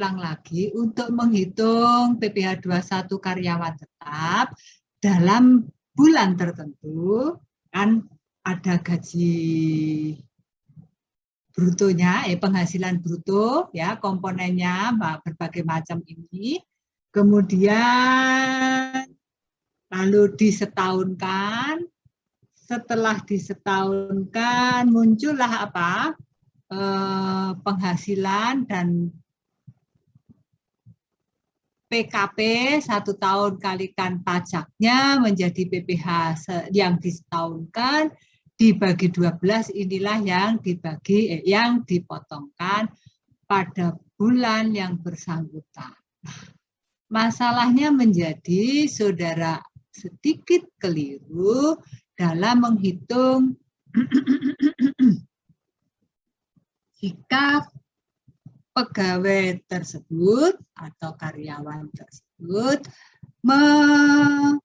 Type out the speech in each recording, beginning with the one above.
ulang lagi untuk menghitung PPh 21 karyawan tetap dalam bulan tertentu kan ada gaji brutonya, penghasilan bruto ya komponennya berbagai macam ini. Kemudian lalu disetahunkan. Setelah disetahunkan muncullah apa? Penghasilan dan PKP 1 tahun kalikan pajaknya menjadi PPh yang disetahunkan dibagi 12, inilah yang yang dipotongkan pada bulan yang bersangkutan. Masalahnya menjadi saudara sedikit keliru dalam menghitung jika pegawai tersebut atau karyawan tersebut menerima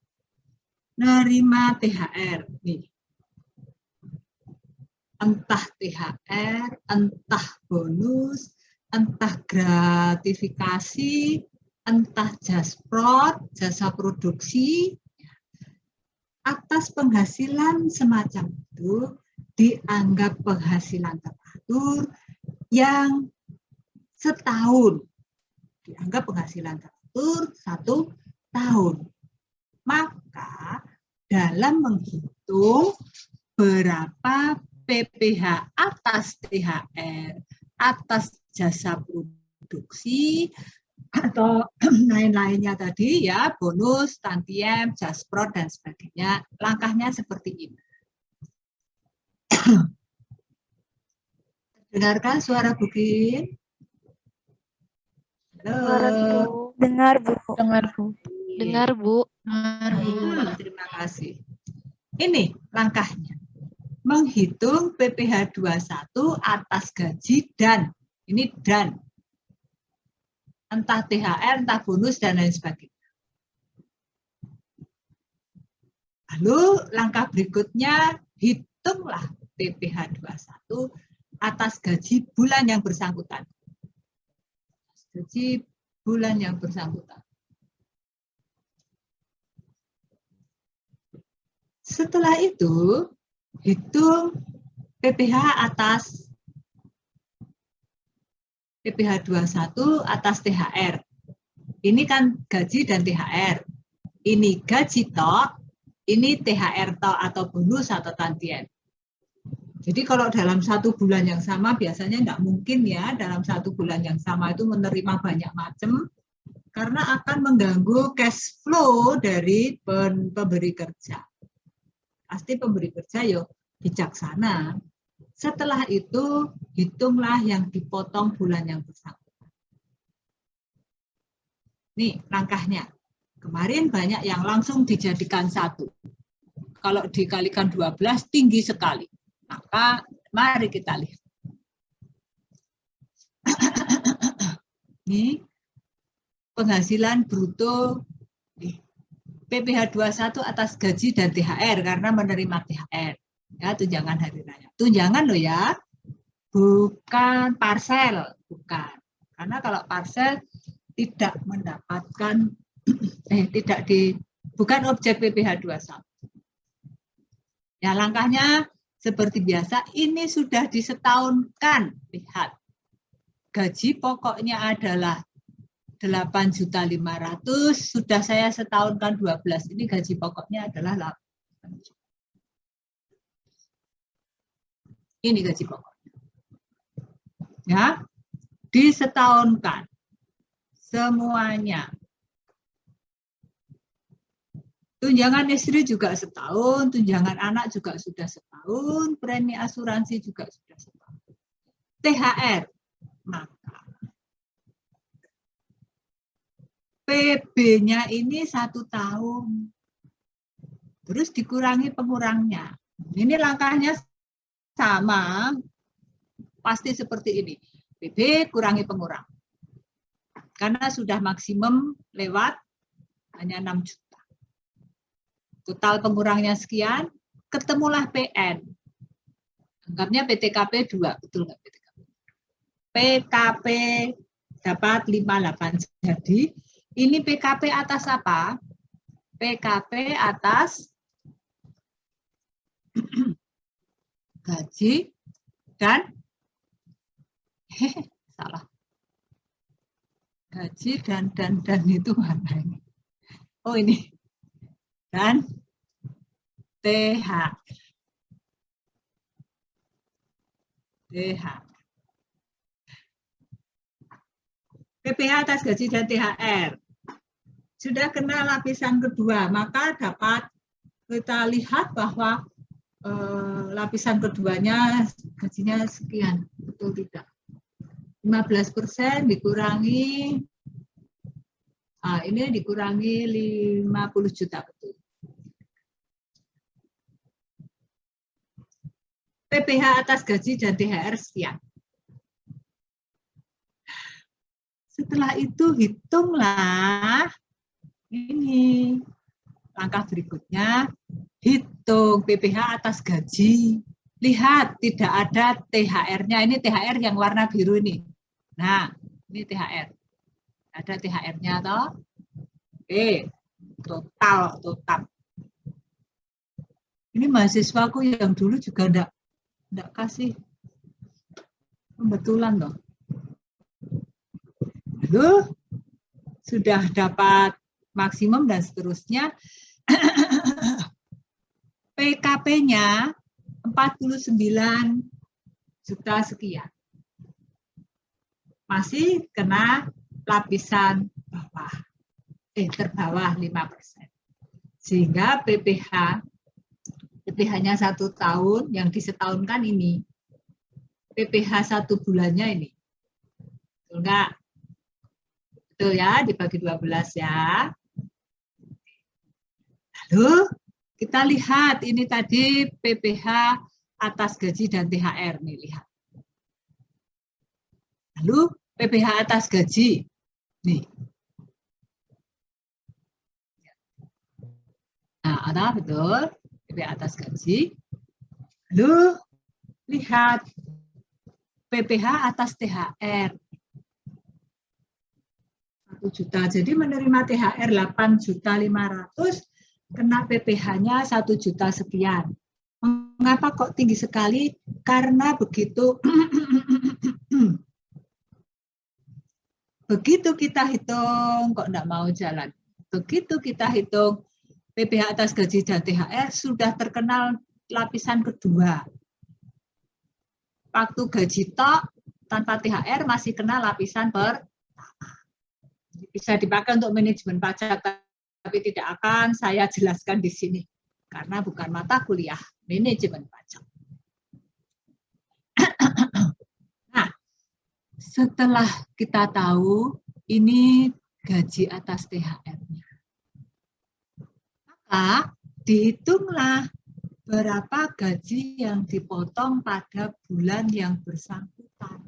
THR. Nih. Entah THR, entah bonus, entah gratifikasi, entah jasprot, jasa produksi, atas penghasilan semacam itu dianggap penghasilan teratur yang setahun. Dianggap penghasilan teratur 1 tahun. Maka dalam menghitung berapa PPh atas THR, atas jasa produksi, atau lain-lainnya tadi ya, bonus, tantiem, jasprot, dan sebagainya. Langkahnya seperti ini. Dengarkan suara Bu Kim? Halo. Dengar, Bu. Dengar, Bu. Dengar, Bu. Terima kasih. Ini langkahnya. Menghitung PPh 21 atas gaji dan, ini dan, entah THR, entah bonus, dan lain sebagainya. Lalu langkah berikutnya, hitunglah PPh 21 atas gaji bulan yang bersangkutan. Gaji bulan yang bersangkutan. Setelah itu, hitung PPh atas PPh 21 atas THR. Ini kan gaji dan THR. Ini gaji tok, ini THR tok atau bonus atau tantiem. Jadi kalau dalam 1 bulan yang sama biasanya tidak mungkin ya dalam 1 bulan yang sama itu menerima banyak macam karena akan mengganggu cash flow dari pemberi kerja. Pasti pemberi kerja yo bijaksana. Setelah itu hitunglah yang dipotong bulan yang bersangkutan. Nih langkahnya. Kemarin banyak yang langsung dijadikan 1. Kalau dikalikan 12 tinggi sekali. Maka mari kita lihat. Ini penghasilan bruto PPh 21 atas gaji dan THR karena menerima THR. Ya, tunjangan hari raya. Tunjangan loh ya. Bukan parsel, bukan. Karena kalau parsel tidak mendapatkan bukan objek PPh 21. Ya, langkahnya seperti biasa, ini sudah disetahunkan. Lihat, gaji pokoknya adalah 8.500.000, sudah saya setahunkan 12. Ini gaji pokoknya adalah 8 juta. Ini gaji pokoknya. Ya, disetahunkan semuanya. Tunjangan istri juga setahun, tunjangan anak juga sudah setahun, premi asuransi juga sudah setahun. THR, maka PB-nya ini 1 tahun. Terus dikurangi pengurangnya. Ini langkahnya sama, pasti seperti ini. PB kurangi pengurang. Karena sudah maksimum lewat hanya 6 juta. Total pengurangnya sekian, ketemulah PN. Anggapnya PTKP 2, betul nggak PTKP? PKP dapat 58. Jadi ini PKP atas apa? PKP atas gaji dan salah. Gaji dan itu mana ini? Oh ini. Dan TH. PPh atas gaji dan THR. Sudah kena lapisan kedua, maka dapat kita lihat bahwa lapisan keduanya gajinya sekian, betul tidak? 15% dikurangi, ini dikurangi 50 juta, betul. PPh atas gaji dan THR sekian. Setelah itu hitunglah ini. Langkah berikutnya, hitung PPh atas gaji. Lihat, tidak ada THR-nya. Ini THR yang warna biru ini. Nah, ini THR. Ada THR-nya toh? Oke, total. Ini mahasiswaku yang dulu juga enggak kasih pembetulan toh. Lalu sudah dapat maksimum dan seterusnya. PKP-nya 49 juta sekian. Masih kena lapisan bawah. Terbawah 5%. Sehingga PPh-nya 1 tahun yang disetahunkan ini. PPh 1 bulannya ini. Betul enggak? Betul ya, dibagi 12 ya. Lalu kita lihat ini tadi PPh atas gaji dan THR nih, lihat. Lalu PPh atas gaji nih. Nah, ada betul PPh atas gaji. Lalu lihat PPh atas THR 1 juta. Jadi menerima THR 8.500.000, kena PPh-nya 1 juta sekian. Mengapa kok tinggi sekali? Karena begitu kita hitung, kok enggak mau jalan. Begitu kita hitung PPh atas gaji dan THR sudah terkenal lapisan kedua. Waktu gaji tok tanpa THR masih kena lapisan pertama. Bisa dipakai untuk manajemen pajak, tapi tidak akan saya jelaskan di sini karena bukan mata kuliah manajemen pajak. Nah, setelah kita tahu ini gaji atas THR-nya, maka dihitunglah berapa gaji yang dipotong pada bulan yang bersangkutan.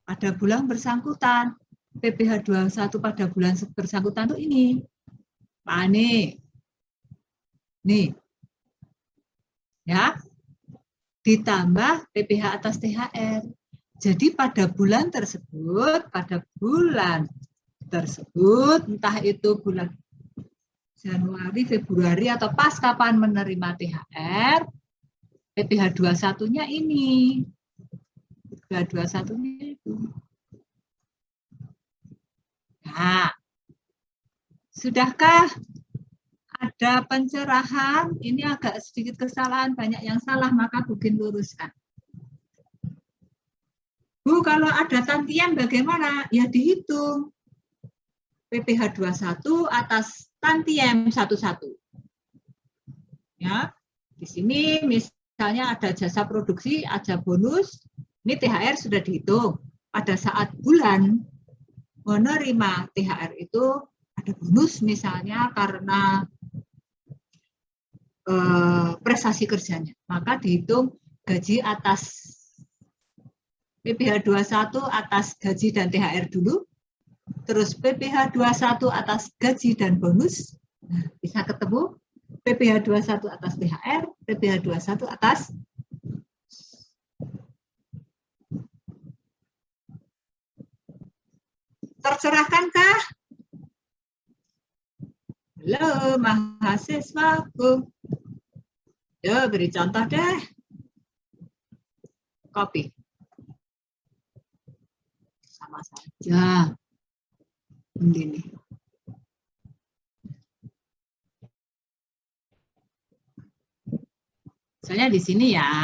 Pada bulan bersangkutan, PPh 21 pada bulan bersangkutan itu ini. Pak Ane. Nih. Ya. Ditambah PPh atas THR. Jadi pada bulan tersebut, entah itu bulan Januari, Februari, atau pas kapan menerima THR, PPh 21-nya ini. PPh 21-nya itu. Nah, sudahkah ada pencerahan? Ini agak sedikit kesalahan, banyak yang salah, maka Bugin luruskan. Bu, kalau ada tantian bagaimana? Ya dihitung. PPh 21 atas tantiem 11. Ya, di sini misalnya ada jasa produksi, ada bonus, ini THR sudah dihitung. Pada saat bulan menerima THR itu ada bonus misalnya karena prestasi kerjanya, maka dihitung gaji atas PPh 21 atas gaji dan THR dulu, terus PPh 21 atas gaji dan bonus, nah, bisa ketemu PPh 21 atas THR, PPh 21 atas Tercerahkankah? Halo mahasiswaku. Ya, beri contoh deh. Copy. Sama saja. Ini. Misalnya di sini ya.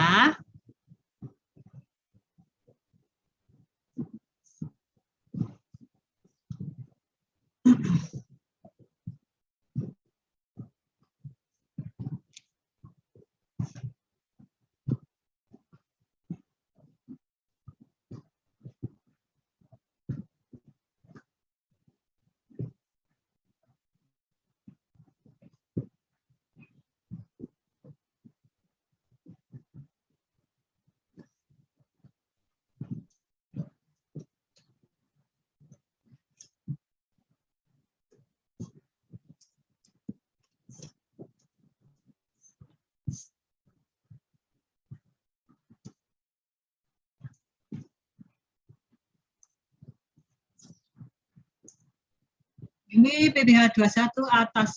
Ini PPh 21 atas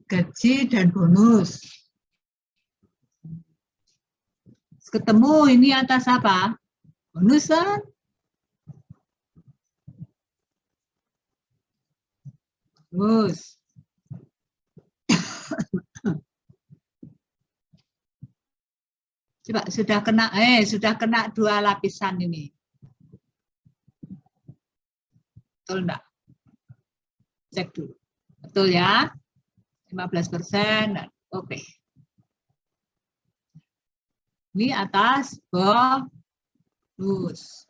gaji dan bonus. Ketemu ini atas apa? Bonus kan? Bonus. Coba sudah kena 2 lapisan ini. Betul enggak? Cek dulu. Betul ya? 15%. Oke. Ini atas bonus.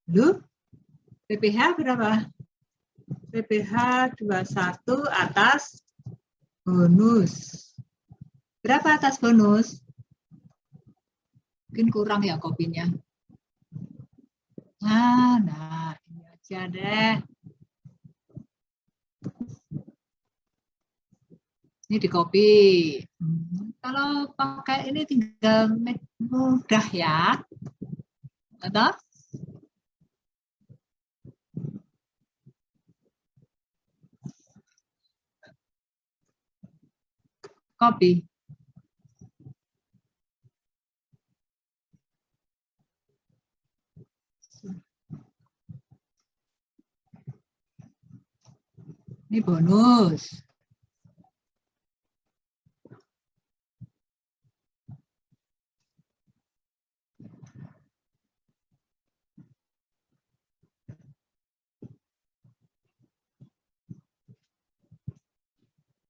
Lalu, PPh berapa? PPh 21 atas bonus. Berapa atas bonus? Mungkin kurang ya kopinya. Nah, ini aja deh. Ini di copy. Kalau pakai ini tinggal mudah ya. Atau? Copy. Ini bonus.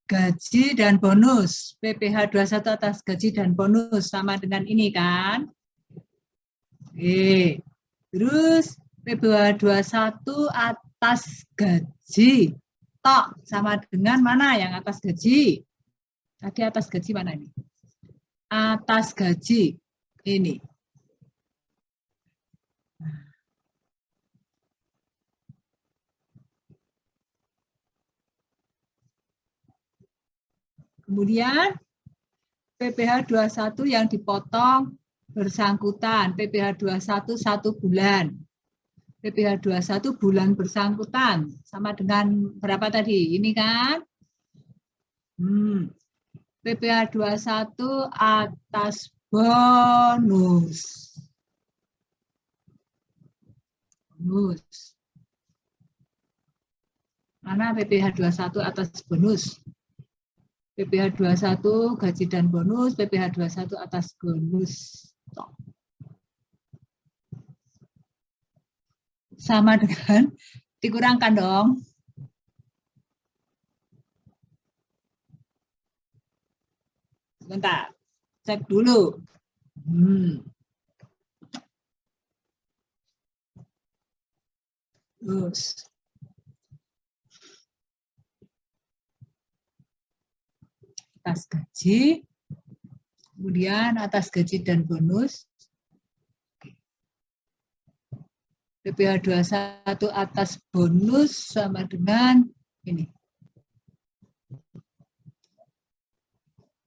Gaji dan bonus. PPh 21 atas gaji dan bonus sama dengan ini kan? Oke. Terus PPh 21 atas gaji. Tok sama dengan mana yang atas gaji? Tadi atas gaji mana ini? Atas gaji. Ini. Kemudian PPh 21 yang dipotong bersangkutan. PPh 21 1 bulan. PPh 21 bulan bersangkutan. Sama dengan berapa tadi? Ini kan? PPh 21 atas bonus. Bonus. Mana PPh 21 atas bonus? PPh 21 gaji dan bonus, PPh 21 atas bonus. Sama dengan dikurangkan dong. Sebentar, cek dulu. Terus. Atas gaji, kemudian atas gaji dan bonus. PPh 21 atas bonus sama dengan ini.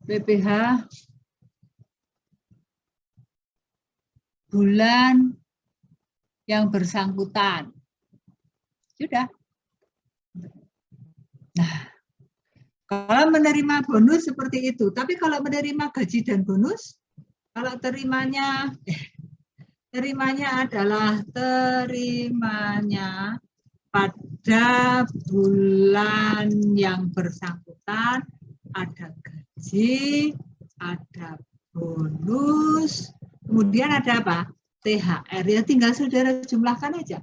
PPh bulan yang bersangkutan. Sudah. Nah, kalau menerima bonus seperti itu, tapi kalau menerima gaji dan bonus, kalau terimanya adalah terimanya pada bulan yang bersangkutan, ada gaji, ada bonus, kemudian ada apa? THR, ya tinggal saudara jumlahkan aja.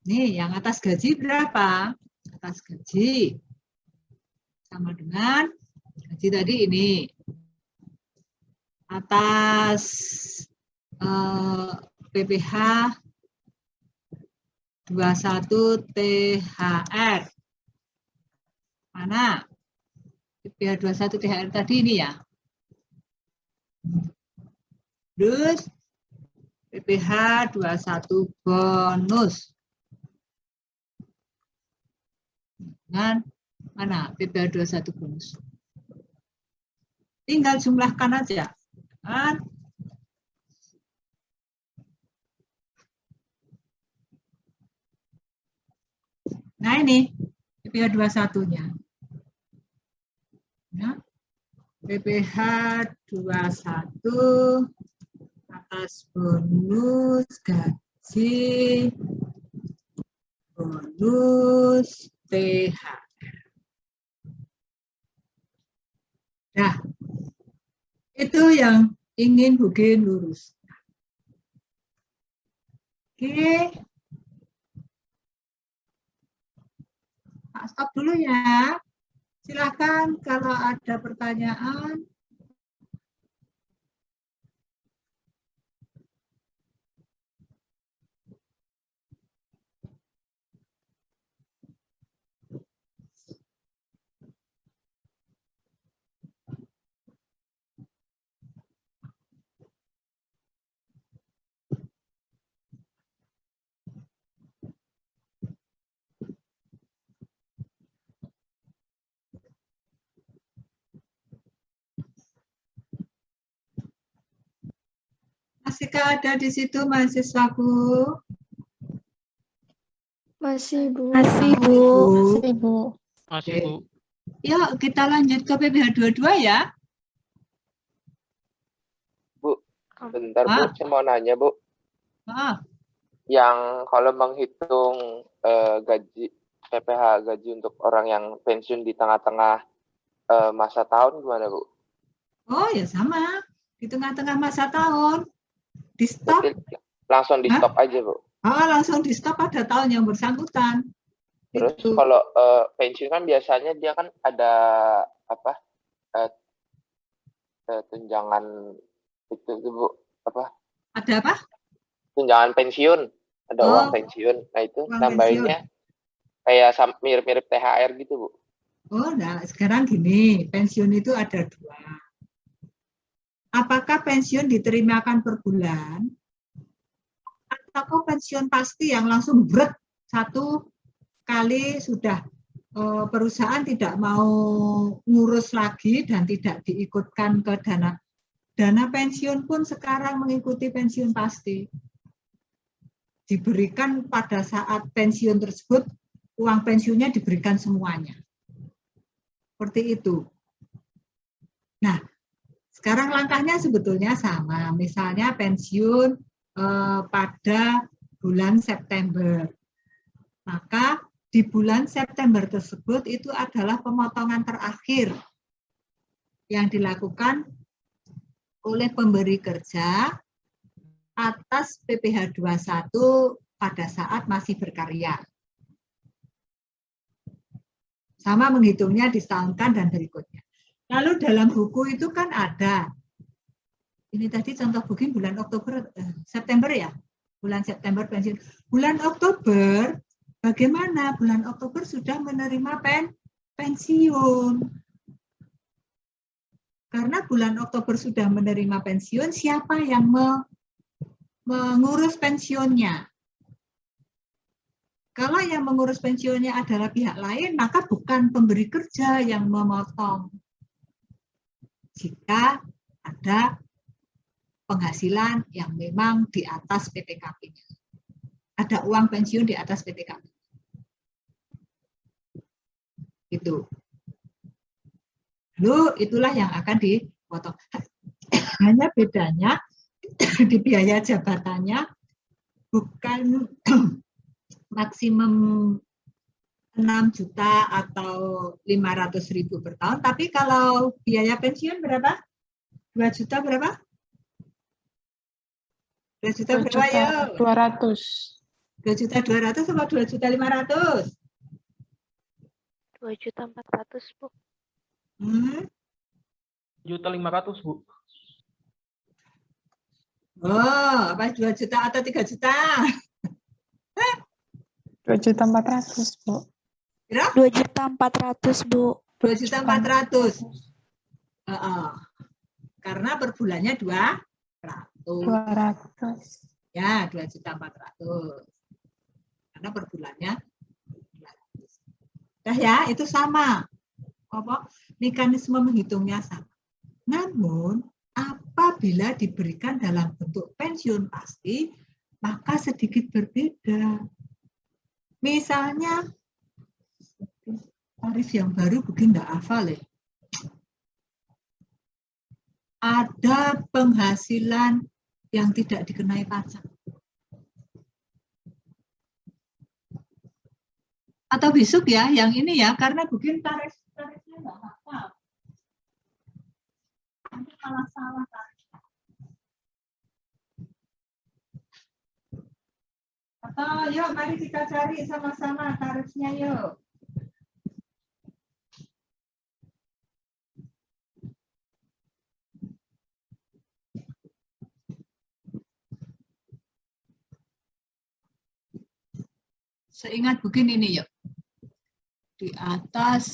Nih, yang atas gaji berapa? Atas gaji sama dengan gaji tadi ini. Atas PPh 21 THR. Mana? PPh 21 THR tadi ini ya. Terus PPh 21 bonus. Dengan mana? PPh 21 bonus. Tinggal jumlahkan aja. Kan? Nah ini PPh 21-nya. Ya. PPh 21 atas bonus gaji, bonus THR. Nah, itu yang ingin Bugin lurus. Oke. Stop dulu ya. Silakan kalau ada pertanyaan. Masihkah ada di situ mahasiswaku? Masih, Bu. Masih, Bu. Masih, Bu. Masih, Bu. Yuk kita lanjut ke PPh 22 ya. Bu, bentar Bu, saya mau nanya Bu. Yang kalau menghitung gaji PPh gaji untuk orang yang pensiun di tengah-tengah masa tahun gimana Bu? Oh ya sama, di tengah-tengah masa tahun. Di stop. Langsung di stop aja Bu. Langsung di stop pada tahun yang bersangkutan. Terus itu. kalau pensiun kan biasanya dia kan ada apa tunjangan itu Bu apa? Ada apa? Tunjangan pensiun, ada uang pensiun. Nah itu nambahinnya kayak mirip-mirip THR gitu Bu. Oh, nah sekarang gini, pensiun itu ada dua. Apakah pensiun diterimakan per bulan? Atau pensiun pasti yang langsung berat satu kali sudah perusahaan tidak mau ngurus lagi dan tidak diikutkan ke dana pensiun pun sekarang mengikuti pensiun pasti. Diberikan pada saat pensiun tersebut, uang pensiunnya diberikan semuanya. Seperti itu. Nah, sekarang langkahnya sebetulnya sama. Misalnya pensiun pada bulan September. Maka di bulan September tersebut itu adalah pemotongan terakhir yang dilakukan oleh pemberi kerja atas PPh 21 pada saat masih berkarya. Sama menghitungnya disetahunkan dan berikutnya. Lalu dalam buku itu kan ada, ini tadi contoh booking bulan Oktober, September ya, bulan September pensiun. Bulan Oktober, bagaimana? Bulan Oktober sudah menerima pensiun. Karena bulan Oktober sudah menerima pensiun, siapa yang mengurus pensiunnya? Kalau yang mengurus pensiunnya adalah pihak lain, maka bukan pemberi kerja yang memotong. Jika ada penghasilan yang memang di atas PTKP-nya. Ada uang pensiun di atas PTKP. Itu. Lalu itulah yang akan dipotong. Hanya bedanya di biaya jabatannya bukan maksimum 6 juta atau 500.000 per tahun, tapi kalau biaya pensiun berapa? 2 juta berapa? 2 juta berapa ya? 200. 2 juta 200 sama 2 juta 500? 2 juta 400, Bu. 1.500.000, Bu. Oh, apa 2 juta atau 3 juta? 2.400.000, Bu. Kira? 2.400.000, Bu. 2.400.000. Karena per bulannya 200. Ya, 2.400.000. Karena per bulannya 200. Nah ya, itu sama. Mekanisme menghitungnya sama. Namun, apabila diberikan dalam bentuk pensiun pasti, maka sedikit berbeda. Misalnya, tarif yang baru begini enggak hafal ya. Ada penghasilan yang tidak dikenai pajak. Atau besok ya, yang ini ya, karena begini tarifnya enggak hafal. Nanti malah salah tarifnya. Atau yuk mari kita cari sama-sama tarifnya yuk. Seingat begini nih yuk. Di atas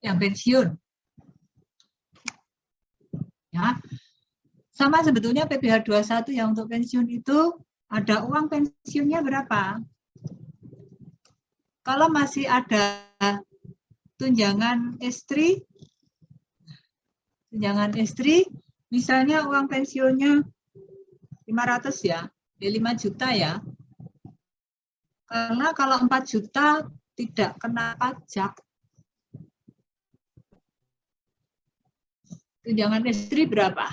yang pensiun. Ya. Sama sebetulnya PBH 21 yang untuk pensiun itu ada uang pensiunnya berapa? Kalau masih ada tunjangan istri, misalnya uang pensiunnya 500 ya, 5 juta ya. Karena kalau 4 juta tidak kena pajak. Tunjangan istri berapa?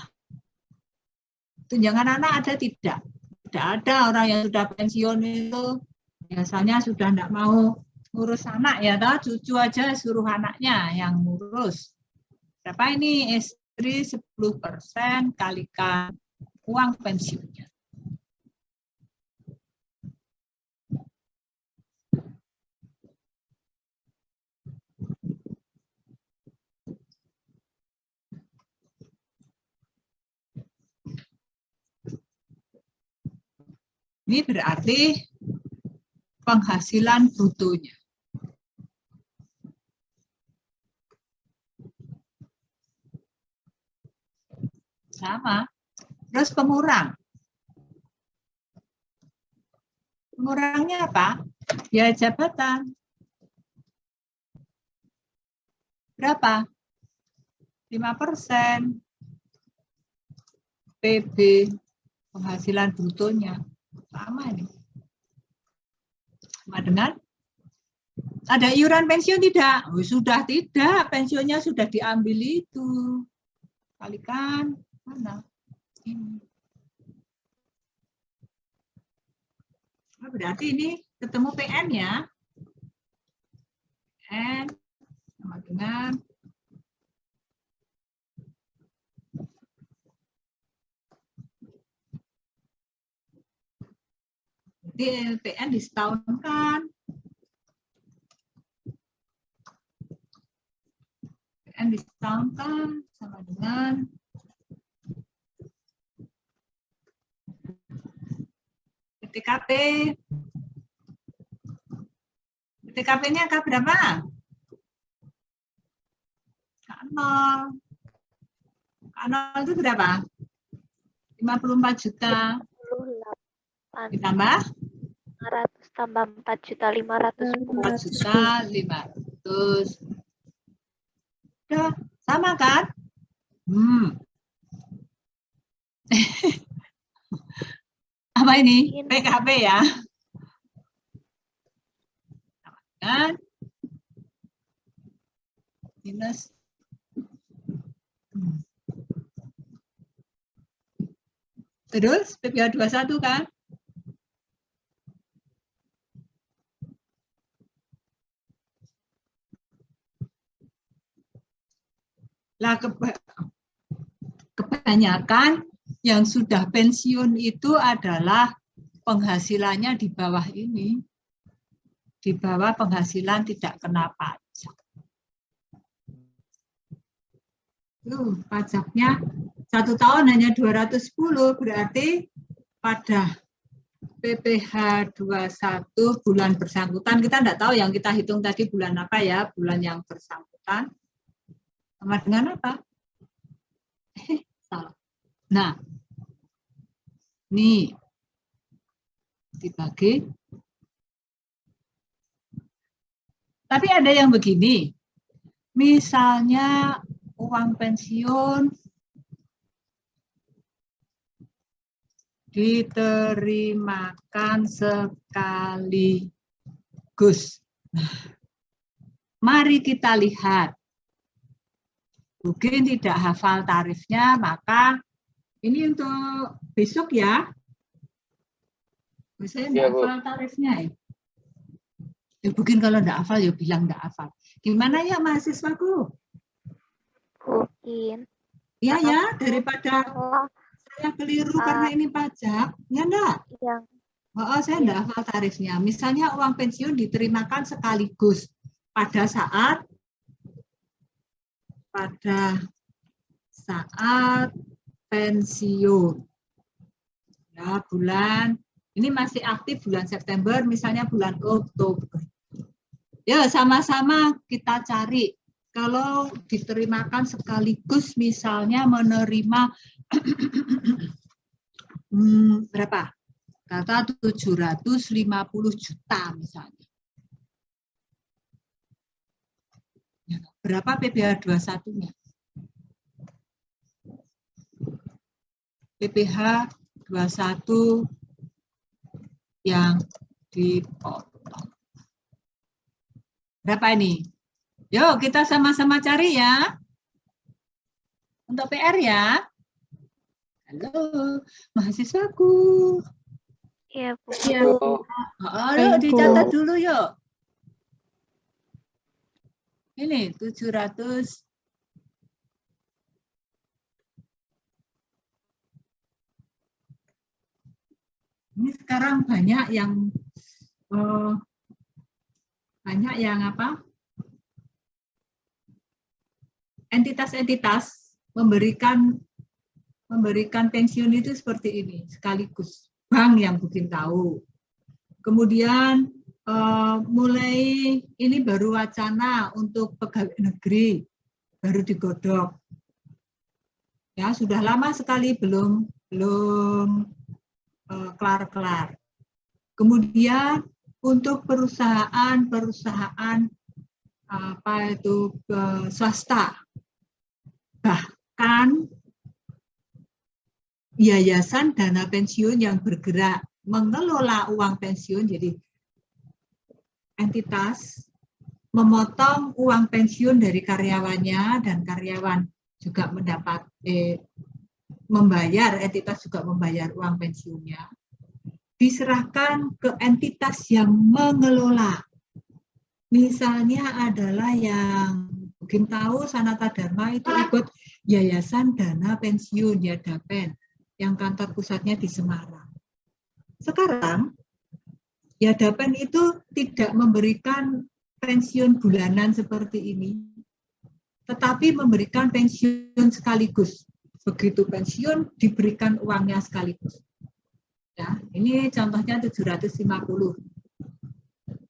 Tunjangan anak ada tidak? Tidak ada. Orang yang sudah pensiun itu biasanya sudah tidak mau ngurus anak ya, toh cucu aja suruh anaknya yang ngurus. Berapa ini istri 10% kalikan uang pensiunnya. Ini berarti penghasilan brutonya. Sama. Terus pengurang. Pengurangnya apa? Ya jabatan. Berapa? 5%. PB penghasilan brutonya. Sama ini. Sama dengan ada iuran pensiun tidak? Oh, sudah tidak, pensiunnya sudah diambil itu. Kalikan mana? Ini. Berarti ini ketemu PN-nya. PN sama dengan jadi PN disetahunkan. PN disetahunkan sama dengan PTKP. PTKP-nya angka berapa? K0. K0 itu berapa? 54 juta. 28. Ditambah? 500 tambah 4.500.000. 4.500.000. Udah, sama kan? Apa ini? PKP ya? Kan? Minus. Terus PPH 21 kan? Lah kebanyakan yang sudah pensiun itu adalah penghasilannya di bawah ini. Di bawah penghasilan tidak kena pajak. Pajaknya 1 tahun hanya 210, berarti pada PPH 21 bulan bersangkutan, kita tidak tahu yang kita hitung tadi bulan apa ya, bulan yang bersangkutan. Sama dengan apa? Salah. Nah, ini dibagi. Tapi ada yang begini, misalnya uang pensiun diterimakan sekaligus. Mari kita lihat. Mungkin tidak hafal tarifnya, maka ini untuk besok ya. Saya tidak hafal tarifnya ya. Ya mungkin kalau tidak hafal ya bilang tidak hafal. Gimana ya mahasiswaku? Mungkin. Iya ya, daripada saya keliru karena ini pajak, ya enggak? Yang Oh, saya enggak hafal tarifnya. Misalnya uang pensiun diterimakan sekaligus pada saat pensiun. Ya, bulan ini masih aktif bulan September, misalnya bulan Oktober. Ya, sama-sama kita cari. Kalau diterimakan sekaligus, misalnya menerima berapa? Kata 750 juta misalnya. Ya, berapa PPH 21-nya? PPH 21 yang dipotong. Berapa ini? Yuk kita sama-sama cari ya. Untuk PR ya. Halo, mahasiswaku. ya Bu. Yuk dicatat dulu yuk. Ini 700. Ini sekarang banyak yang apa? Entitas-entitas memberikan pensiun itu seperti ini sekaligus. Bank yang bikin tahu. Kemudian mulai ini baru wacana untuk pegawai negeri baru digodok. Ya sudah lama sekali belum kelar-kelar. Kemudian untuk perusahaan apa itu swasta, bahkan yayasan dana pensiun yang bergerak mengelola uang pensiun, jadi entitas memotong uang pensiun dari karyawannya dan karyawan juga membayar, entitas juga membayar uang pensiunnya. diserahkan ke entitas yang mengelola. Misalnya adalah yang mungkin tahu Sanata Dharma itu ikut Yayasan Dana Pensiun Yadapen yang kantor pusatnya di Semarang. Sekarang Yadapen itu tidak memberikan pensiun bulanan seperti ini, tetapi memberikan pensiun sekaligus. Begitu pensiun diberikan uangnya sekaligus. Ya, ini contohnya 750.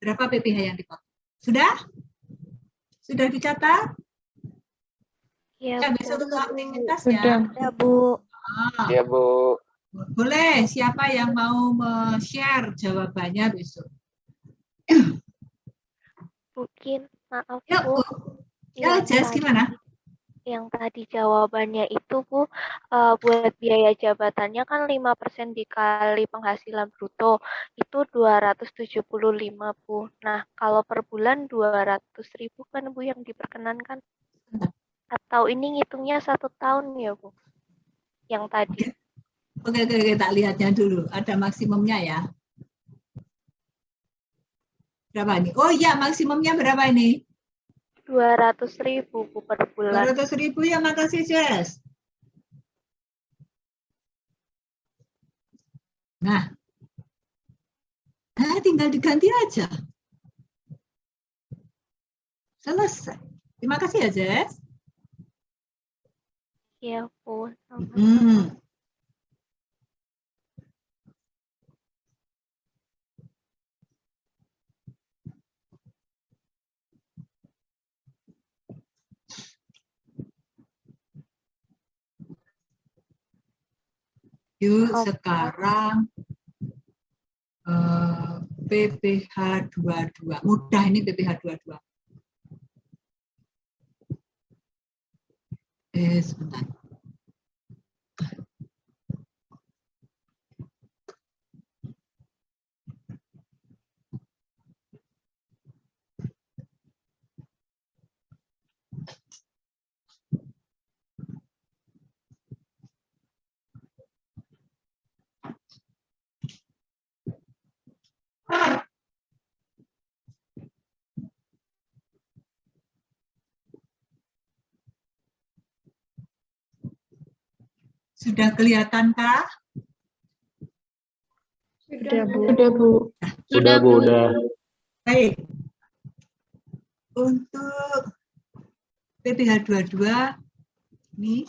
Berapa PPh yang dipotong? Sudah? Sudah dicatat? Iya, Ya, Bu. besok untuk aktivitas Sudah. ya. Ya, Bu. Iya, Bu. Boleh, siapa yang mau share jawabannya besok? Mungkin, maaf, Yuk, Bu. Bu. Ya, Jess, gimana? Yang tadi jawabannya itu, Bu, buat biaya jabatannya kan 5% dikali penghasilan bruto, itu 275, Bu. Nah, kalau per bulan 200.000 kan, Bu, yang diperkenankan? Atau ini ngitungnya 1 tahun ya, Bu? Yang tadi. Oke, tak lihatnya dulu. Ada maksimumnya ya. Berapa ini? Oh iya, maksimumnya berapa ini? 200.000, Bu, per bulan. 200.000 ya, makasih, Jess. Nah, tinggal diganti aja. Selesai. Terima kasih ya, Jess. Iya, Bu. Yuk, sekarang PPh 22. Mudah ini PPh 22. Sebentar. Sudah kelihatankah? Sudah, Bu. Sudah, Bu. Sudah, Bu. Udah. Baik. Untuk PPh 22 ini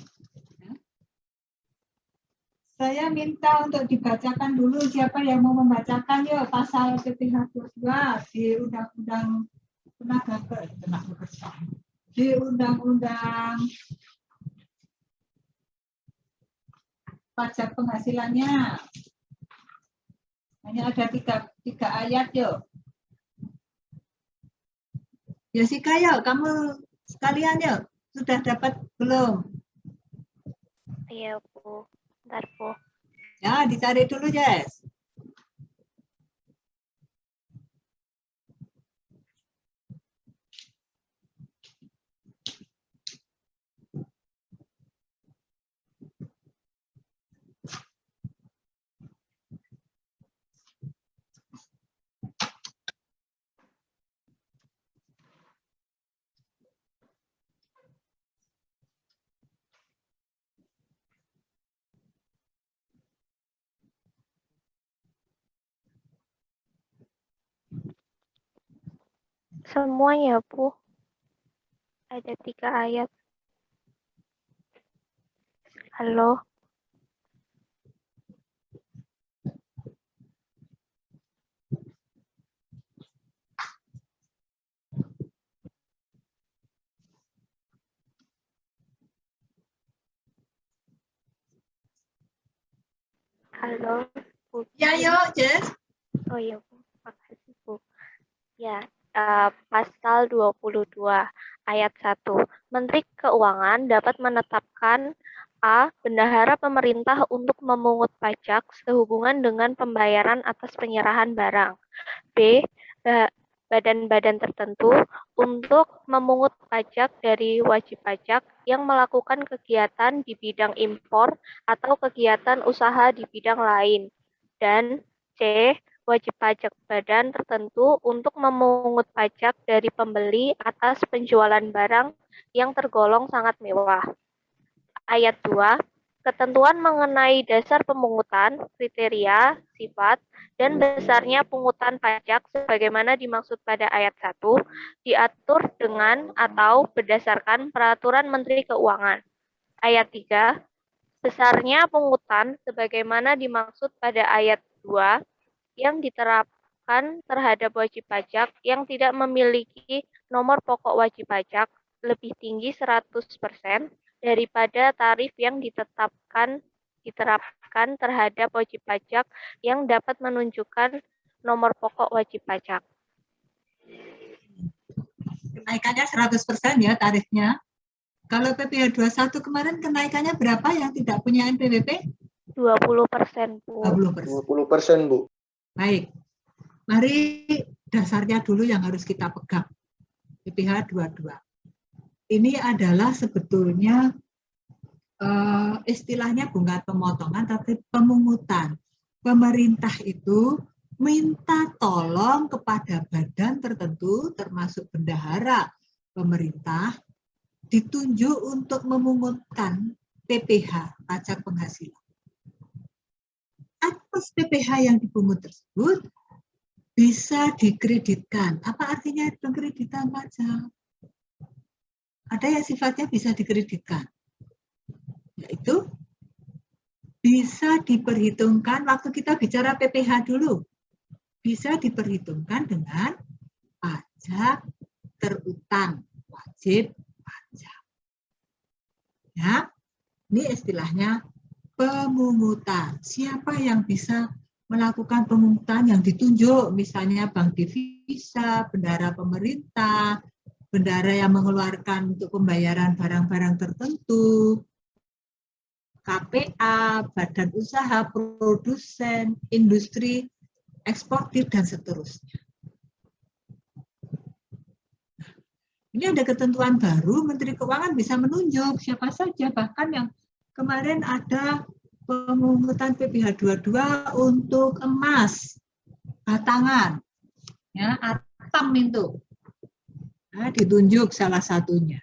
saya minta untuk dibacakan dulu. Siapa yang mau membacakan? Yuk, pasal PPh 22 di Undang-Undang Tenaga Kerjaan. Di Undang-Undang Pajak Penghasilannya. Hanya ada tiga ayat, yuk. Jessica, yuk, kamu sekalian yuk. Sudah dapat belum? Iya, Bu. Bentar, Bu. Ya, dicari dulu, Jess. Semuanya, Bu. Ada 3 ayat. Halo. Halo, Bu. Ya, yuk, Jess. Oh iya, Bu. Makasih, Bu. Ya, pasal 22 ayat 1. Menteri Keuangan dapat menetapkan A. Bendahara pemerintah untuk memungut pajak sehubungan dengan pembayaran atas penyerahan barang. B. Badan-badan tertentu untuk memungut pajak dari wajib pajak yang melakukan kegiatan di bidang impor atau kegiatan usaha di bidang lain. Dan C. Wajib pajak badan tertentu untuk memungut pajak dari pembeli atas penjualan barang yang tergolong sangat mewah. Ayat 2. Ketentuan mengenai dasar pemungutan, kriteria, sifat, dan besarnya pungutan pajak sebagaimana dimaksud pada ayat 1 diatur dengan atau berdasarkan peraturan Menteri Keuangan. Ayat 3. Besarnya pungutan sebagaimana dimaksud pada ayat 2 yang diterapkan terhadap wajib pajak yang tidak memiliki nomor pokok wajib pajak lebih tinggi 100% daripada tarif yang diterapkan terhadap wajib pajak yang dapat menunjukkan nomor pokok wajib pajak. Kenaikannya 100% ya tarifnya. Kalau PPh 21 kemarin kenaikannya berapa yang tidak punya NPWP? 20%, Bu. 20%, Bu. Baik, mari dasarnya dulu yang harus kita pegang. PPh 22. Ini adalah sebetulnya istilahnya bukan pemotongan, tapi pemungutan. Pemerintah itu minta tolong kepada badan tertentu, termasuk bendahara pemerintah, ditunjuk untuk memungutkan PPh, pajak penghasilan. Atas PPh yang dipungut tersebut bisa dikreditkan. Apa artinya pengkreditan pajak? Ada yang sifatnya bisa dikreditkan, yaitu bisa diperhitungkan waktu kita bicara PPh dulu, bisa diperhitungkan dengan pajak terutang, wajib pajak. Ya, ini istilahnya pemungutan. Siapa yang bisa melakukan pemungutan yang ditunjuk, misalnya bank devisa, bendahara pemerintah, bendahara yang mengeluarkan untuk pembayaran barang-barang tertentu, KPA, badan usaha, produsen, industri, eksportir, dan seterusnya. Ini ada ketentuan baru, Menteri Keuangan bisa menunjuk siapa saja, bahkan yang kemarin ada pemungutan PPh 22 untuk emas, batangan, ya, atam itu. Nah, ditunjuk salah satunya.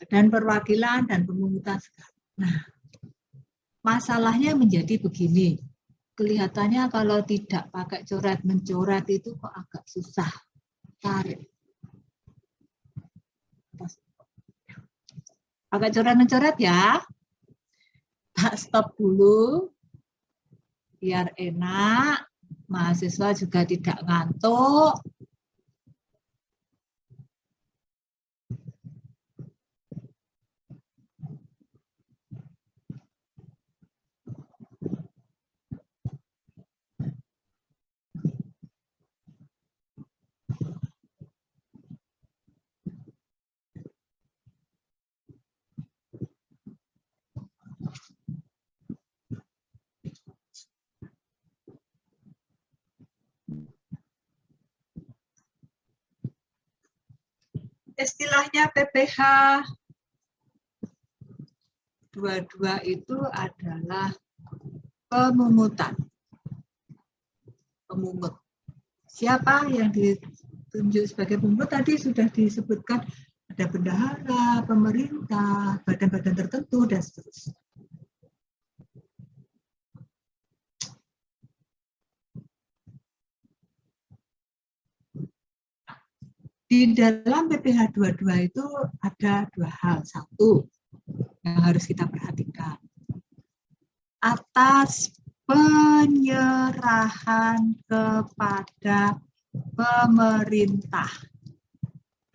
Dan perwakilan dan pemungutan segala. Nah, masalahnya menjadi begini. Kelihatannya kalau tidak pakai coret-mencoret itu kok agak susah. Tarik. Pakai coret-mencoret ya. Tak stop dulu. Biar enak. Mahasiswa juga tidak ngantuk. Istilahnya PPh 22 itu adalah pemungutan. Pemungut. Siapa yang ditunjuk sebagai pemungut tadi sudah disebutkan, ada bendahara, pemerintah, badan-badan tertentu, dan seterusnya. Di dalam PPh 22 itu ada dua hal. Satu, yang harus kita perhatikan. Atas penyerahan kepada pemerintah,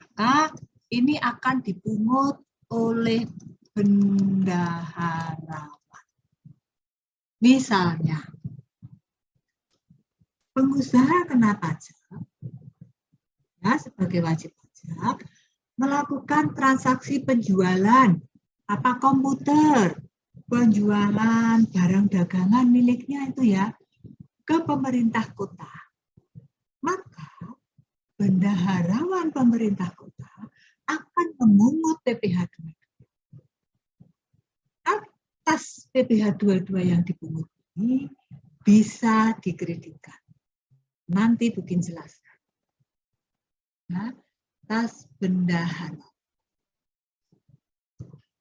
maka ini akan dipungut oleh bendaharawan. Misalnya, pengusaha kena pajak, ya, sebagai wajib pajak, melakukan transaksi penjualan, apa komputer, penjualan barang dagangan miliknya itu ya, ke pemerintah kota. Maka bendaharawan pemerintah kota akan memungut PPh 22. Atas PPh 22 yang dipungut ini bisa dikreditkan. Nanti bikin jelaskan. Nah, atas bendahara.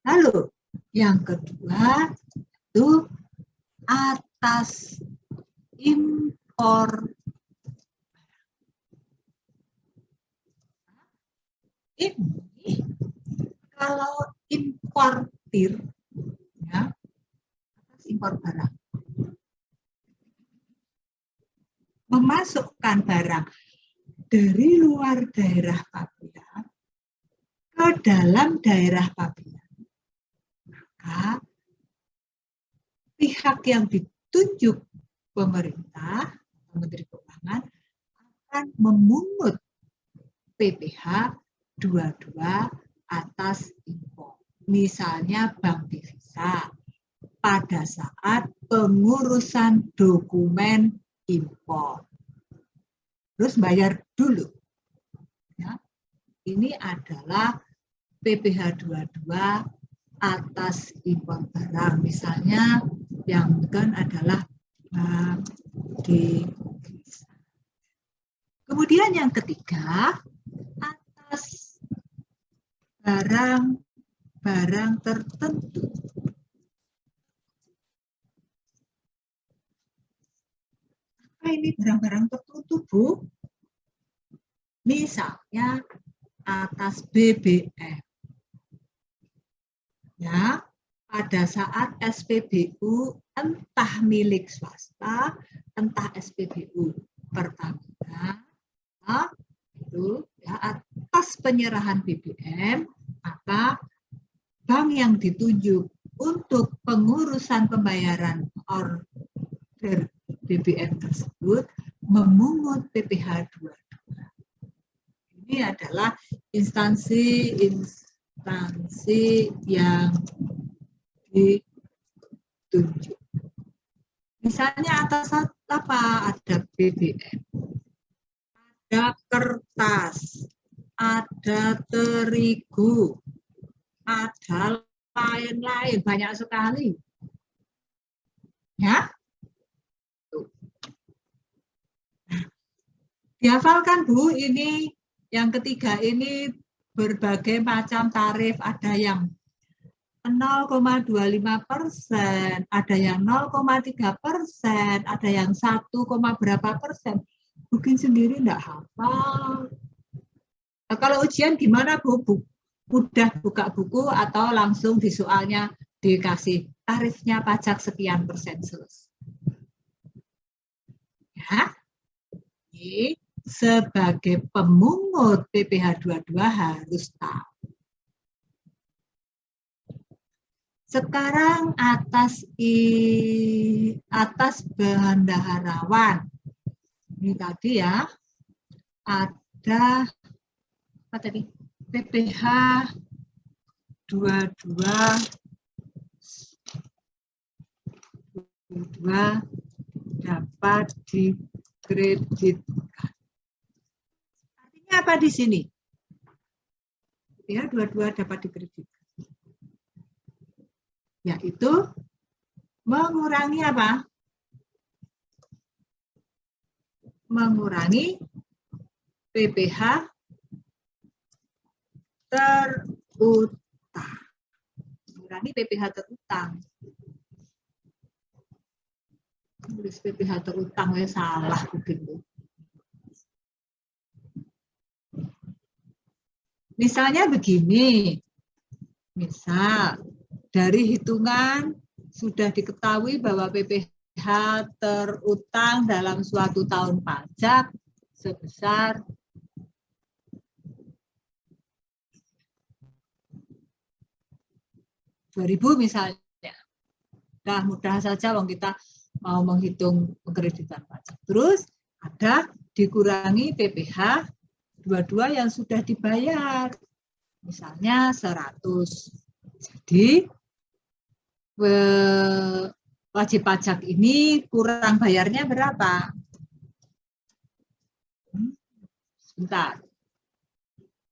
Lalu yang kedua itu atas impor. Ini kalau importir, ya, atas impor barang, memasukkan barang dari luar daerah Pabean ke dalam daerah Pabean, maka pihak yang ditunjuk pemerintah, Menteri Keuangan, akan memungut PPh 22 atas impor. Misalnya Bank Devisa pada saat pengurusan dokumen impor. Terus bayar dulu. Ya. Ini adalah PPh 22 atas impor barang. Misalnya yang kan adalah Bank Devisa. Kemudian yang ketiga, atas barang-barang tertentu. Apa ini barang-barang tertentu, Bu? Misalnya atas BBM. Ya, pada saat SPBU entah milik swasta, entah SPBU Pertamina, itu ya, atas penyerahan BBM, maka bank yang ditunjuk untuk pengurusan pembayaran order BBM tersebut memungut PPh 22. Ini adalah instansi yang ditunjuk. Misalnya atas apa? Ada BBM, ada kertas, ada terigu, ada lain-lain, banyak sekali. Ya? Tuh. Nah, dihafalkan, Bu, ini yang ketiga ini berbagai macam tarif, ada yang 0,25%, ada yang 0,3%, ada yang 1, berapa persen. Bikin sendiri enggak hafal. Nah, kalau ujian gimana, Bu? Mudah buka buku atau langsung di soalnya dikasih tarifnya pajak sekian persen selesai. Ya. Ini sebagai pemungut PPh 22 harus tahu. Sekarang atas bendaharawan. Ini tadi ya, ada apa tadi? PPh 22 dapat dikreditkan. Artinya apa di sini? PPh 22 dapat dikreditkan. Yaitu mengurangi apa? Mengurangi PPh terutang. Mengurangi PPh terutang. Tulis PPh terutang, ya salah begitu. Misalnya begini. Misal dari hitungan sudah diketahui bahwa PPh terutang dalam suatu tahun pajak sebesar 2.000 misalnya. Nah, mudah saja wong kita mau menghitung pengkreditan pajak. Terus ada dikurangi PPh 22 yang sudah dibayar. Misalnya 100. Jadi wajib pajak ini kurang bayarnya berapa? Sebentar.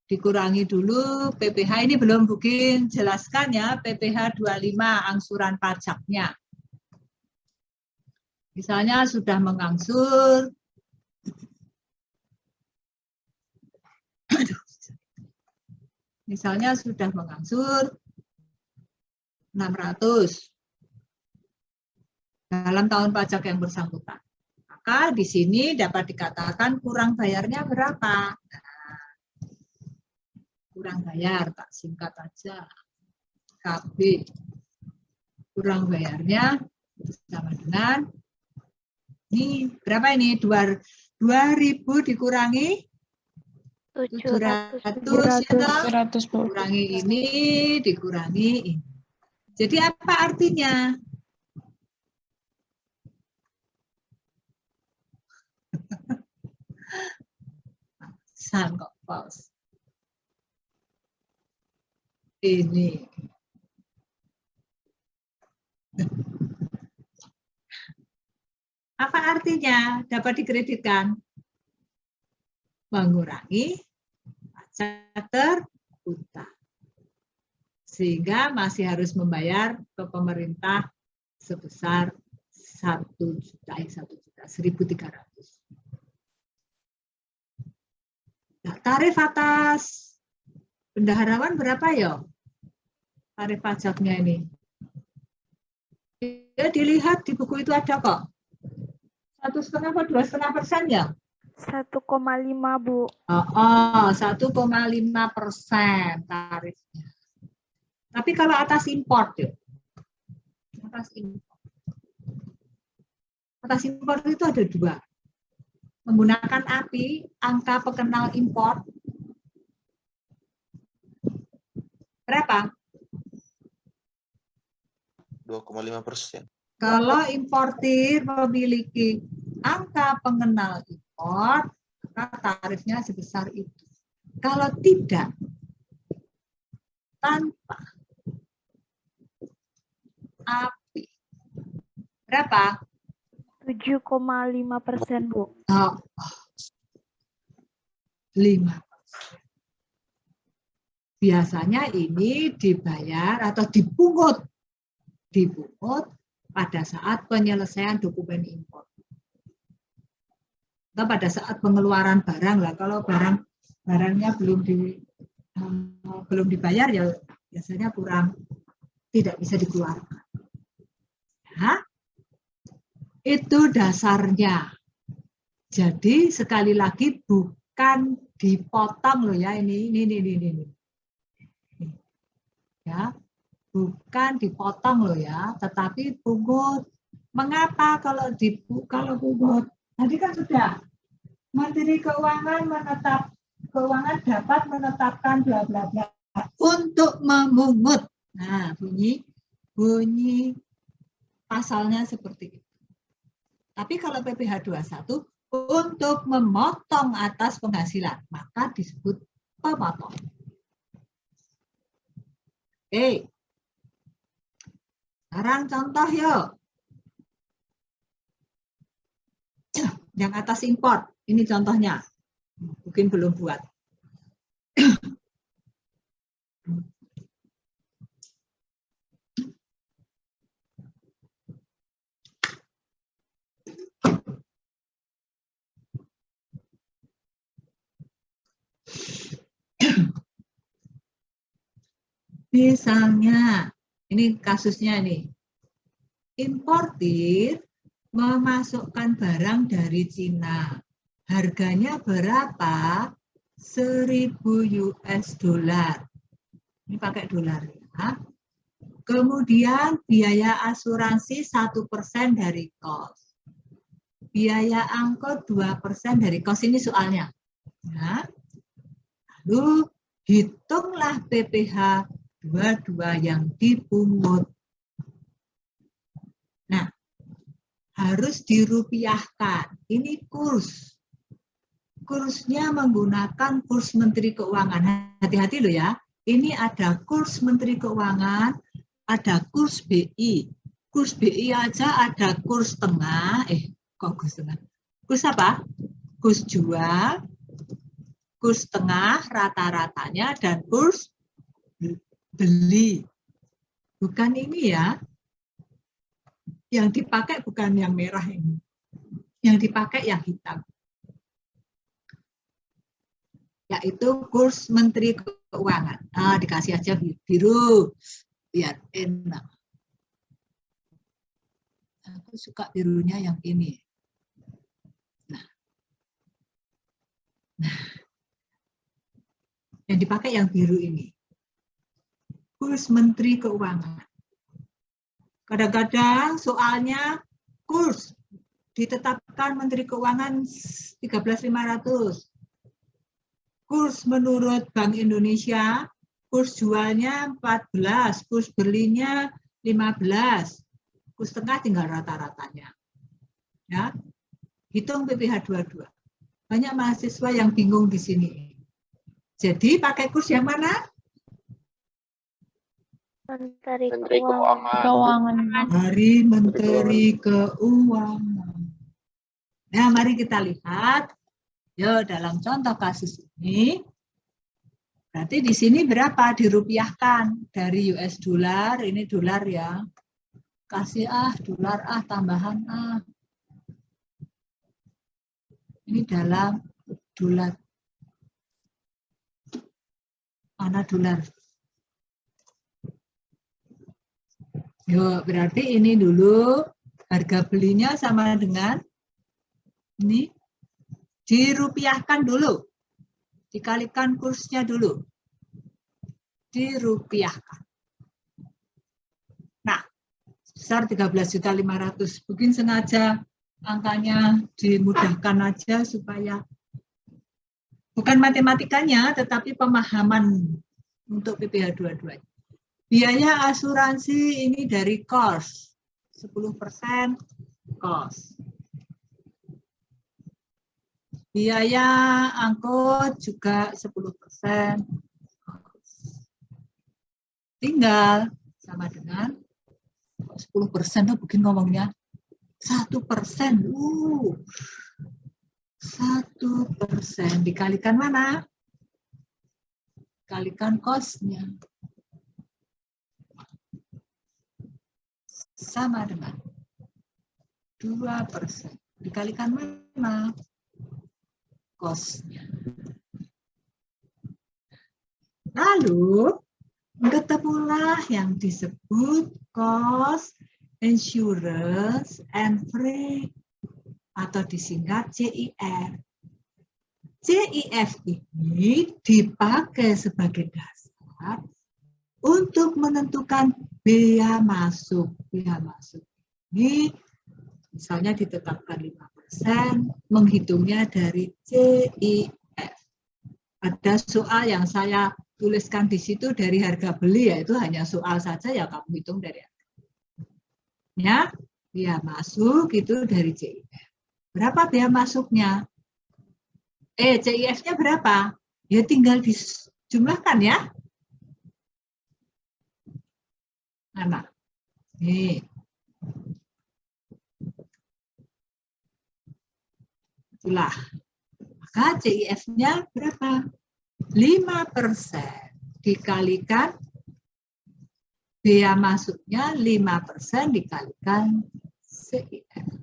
Dikurangi dulu PPh ini belum Bugin jelaskan ya, PPh 25 angsuran pajaknya. Misalnya sudah mengangsur misalnya sudah mengangsur 600 dalam tahun pajak yang bersangkutan. Maka di sini dapat dikatakan kurang bayarnya berapa? Nah, kurang bayar, tak singkat aja. KB. Kurang bayarnya sama dengan, ini berapa ini? 2.000 dikurangi 700 ya, 700, Bu. dikurangi ini, dikurangi ini. Jadi apa artinya? Kok pause. Ini. Apa artinya? Dapat dikreditkan. Mengurangi pajak terutang. Sehingga masih harus membayar ke pemerintah sebesar 1.300.000. Nah, tarif atas bendaharawan berapa ya? Tarif pajaknya ini. Ya, dilihat di buku itu ada kok. 1,5 atau 2,5% ya? 1,5, Bu. 1,5% tarifnya. Tapi kalau atas import yuk. Atas import itu ada 2. Menggunakan API, angka pekenal import. Berapa? 2,5%. Kalau importir memiliki angka pengenal import, maka tarifnya sebesar itu. Kalau tidak, tanpa API, berapa? 7,5%, Bu. 5%. Biasanya ini dibayar atau dipungut pada saat penyelesaian dokumen impor. Atau pada saat pengeluaran barang lah. Kalau barangnya belum dibayar ya biasanya tidak bisa dikeluarkan. Ya, itu dasarnya. Jadi sekali lagi bukan dipotong loh ya ini. Ya, bukan dipotong loh ya, tetapi pungut. Mengapa kalau pungut? Tadi kan sudah Menteri Keuangan dapat menetapkan bla bla bla untuk memungut. Nah, bunyi pasalnya seperti itu. Tapi kalau PPh 21 untuk memotong atas penghasilan, maka disebut pemotong. Oke. Sekarang contoh yuk. Yang atas import, ini contohnya. Mungkin belum buat. Misalnya, ini kasusnya nih. Importir memasukkan barang dari Cina. Harganya berapa? 1.000 US dollar. Ini pakai dolar ya. Kemudian biaya asuransi 1% dari kos. Biaya angkut 2% dari kos. Ini soalnya. Ya. Lalu hitunglah PPh 22 yang dipungut. Nah, harus dirupiahkan. Ini kurs. Kursnya menggunakan kurs Menteri Keuangan. Hati-hati loh ya. Ini ada kurs Menteri Keuangan, ada kurs BI. Kurs BI aja ada kurs tengah. Kok kurs tengah? Kurs apa? Kurs jual, kurs tengah, rata-ratanya, dan kurs beli. Bukan ini ya. Yang dipakai bukan yang merah ini. Yang dipakai yang hitam. Yaitu kurs Menteri Keuangan. Ah, dikasih aja biru. Biar enak. Aku suka birunya yang ini. Nah, yang dipakai yang biru ini. Kurs Menteri Keuangan. Kadang-kadang soalnya kurs ditetapkan Menteri Keuangan 13.500. Kurs menurut Bank Indonesia, kurs jualnya 14, kurs belinya 15. Kurs tengah tinggal rata-ratanya. Ya. Hitung PPh 22. Banyak mahasiswa yang bingung di sini. Jadi pakai kurs yang mana? Menteri Keuangan. Dari Menteri Keuangan. Nah, mari kita lihat. Yo, dalam contoh kasus ini, berarti di sini berapa dirupiahkan dari US dollar, ini dolar ya. Kasih dolar tambahan Ini dalam dolar. Mana dolar? Yo, berarti ini dulu harga belinya sama dengan ini dirupiahkan dulu. Dikalikan kursnya dulu. Dirupiahkan. Nah, sebesar 13.500.000. Mungkin sengaja angkanya dimudahkan aja supaya bukan matematikanya, tetapi pemahaman untuk PPh 22. Biaya asuransi ini dari cost. 10% cost. Biaya angkut juga 10%. Tinggal sama dengan 10% tuh bikin ngomongnya 1%. 1% dikalikan mana? Kalikan cost-nya. Sama dengan 2%. Dikalikan mana? Cost-nya. Lalu ketemulah yang disebut cost, insurance, and freight atau disingkat CIF. CIF ini dipakai sebagai dasar untuk menentukan biaya masuk. Biaya masuk ini misalnya ditetapkan 5%, menghitungnya dari CIF. Ada soal yang saya tuliskan di situ dari harga beli, yaitu hanya soal saja ya kamu hitung dari harga. Ya, biaya masuk itu dari CIF. Berapa biaya masuknya? CIF-nya berapa? Ya tinggal dijumlahkan ya. Mana? Nih. Itulah. Maka CIF-nya berapa? 5% dikalikan biaya masuknya 5% dikalikan CIF.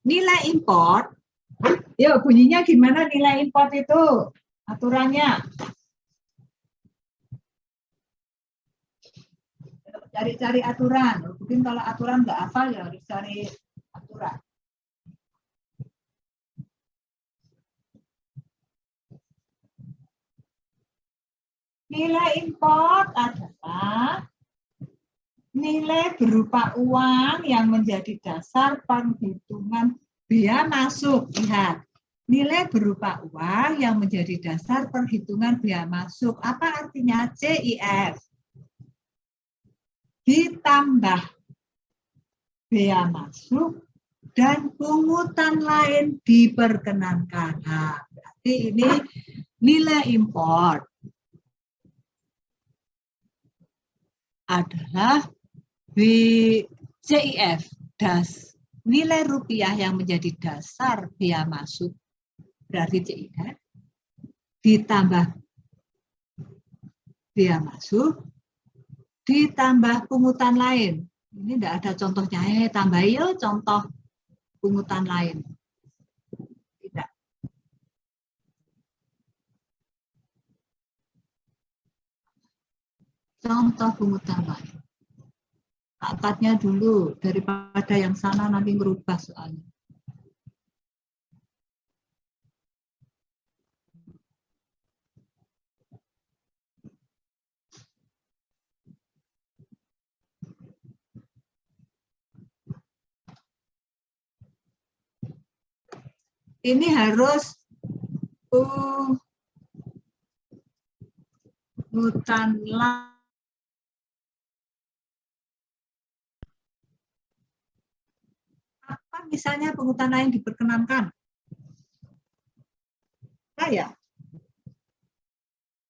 Nilai import, yuk bunyinya gimana nilai import itu? Aturannya. Cari-cari aturan. Mungkin kalau aturan nggak hafal ya harus cari aturan. Nilai import adalah nilai berupa uang yang menjadi dasar penghitungan biaya masuk. Lihat, nilai berupa uang yang menjadi dasar perhitungan biaya masuk. Apa artinya? CIF ditambah biaya masuk dan pungutan lain diperkenankan. Nah, berarti ini nilai import adalah CIF nilai rupiah yang menjadi dasar biaya masuk berarti CIF ditambah biaya masuk ditambah pungutan lain. Ini tidak ada contohnya, tambah yuk contoh pungutan lain. Tidak. Contoh pungutan lain. Angkatnya dulu, daripada yang sana nanti merubah soalnya. Ini harus pungutan lain. Apa misalnya pungutan lain diperkenankan? Ya,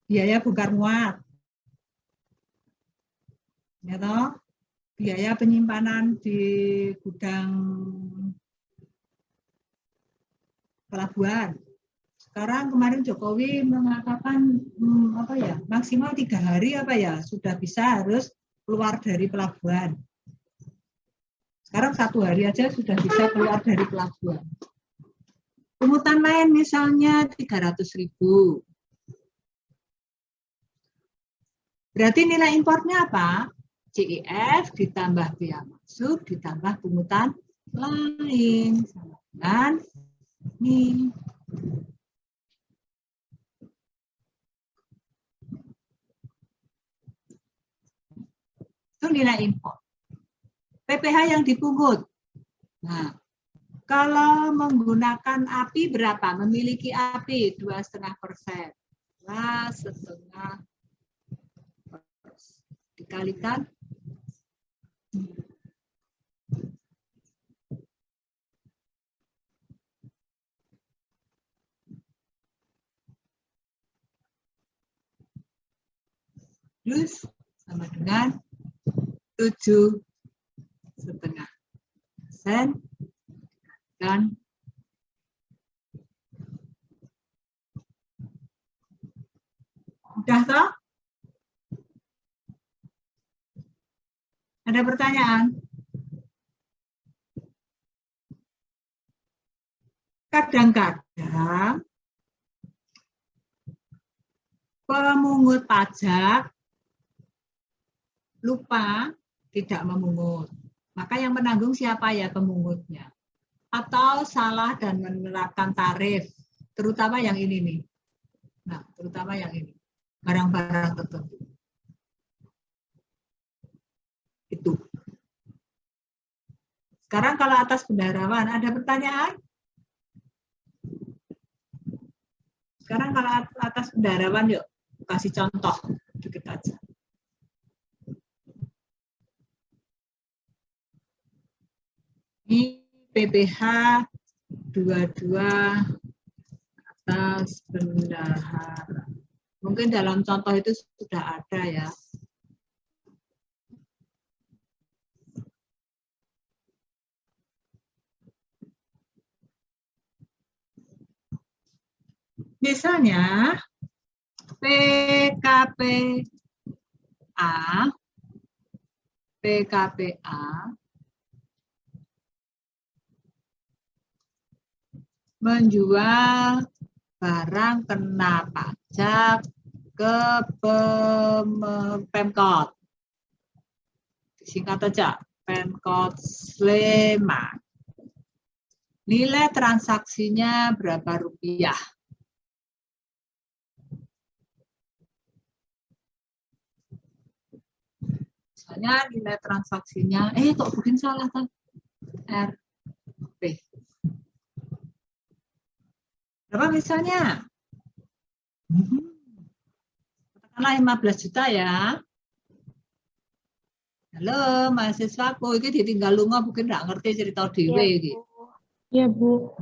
biaya bongkar muat, ya toh? Biaya penyimpanan di gudang pelabuhan. Sekarang kemarin Jokowi mengatakan maksimal 3 hari sudah bisa harus keluar dari pelabuhan. Sekarang 1 hari aja sudah bisa keluar dari pelabuhan. Pungutan lain misalnya 300.000. Berarti nilai importnya apa? CIF ditambah biaya masuk ditambah pungutan lain. Sama dengan ini. Itu nilai import. PPh yang dipungut. Nah, kalau menggunakan API berapa? Memiliki API 2,5%. 2,5% dikalikan plus sama dengan 7,5% dan udah toh? Ada pertanyaan? Kadang-kadang pemungut pajak lupa tidak memungut. Maka yang menanggung siapa ya? Pemungutnya. Atau salah dan menerapkan tarif, terutama yang ini nih. Nah, terutama yang ini. Barang-barang tertentu. Itu. Sekarang kalau atas bendaharawan, ada pertanyaan? Sekarang kalau atas bendaharawan, yuk kasih contoh dikit aja. Ini PPh 22 atas bendahara. Mungkin dalam contoh itu sudah ada ya. Misalnya PKPA menjual barang kena pajak ke Pemkot. Singkat aja, Pemkot Sleman. Nilai transaksinya berapa rupiah? Misalnya nilai transaksinya, kok bikin salah kan? RP. Berapa misalnya? Katakanlah 15 juta ya. Halo mahasiswaku, ini ditinggal lunga mungkin nggak ngerti cerita dewe iki. Iya, Bu.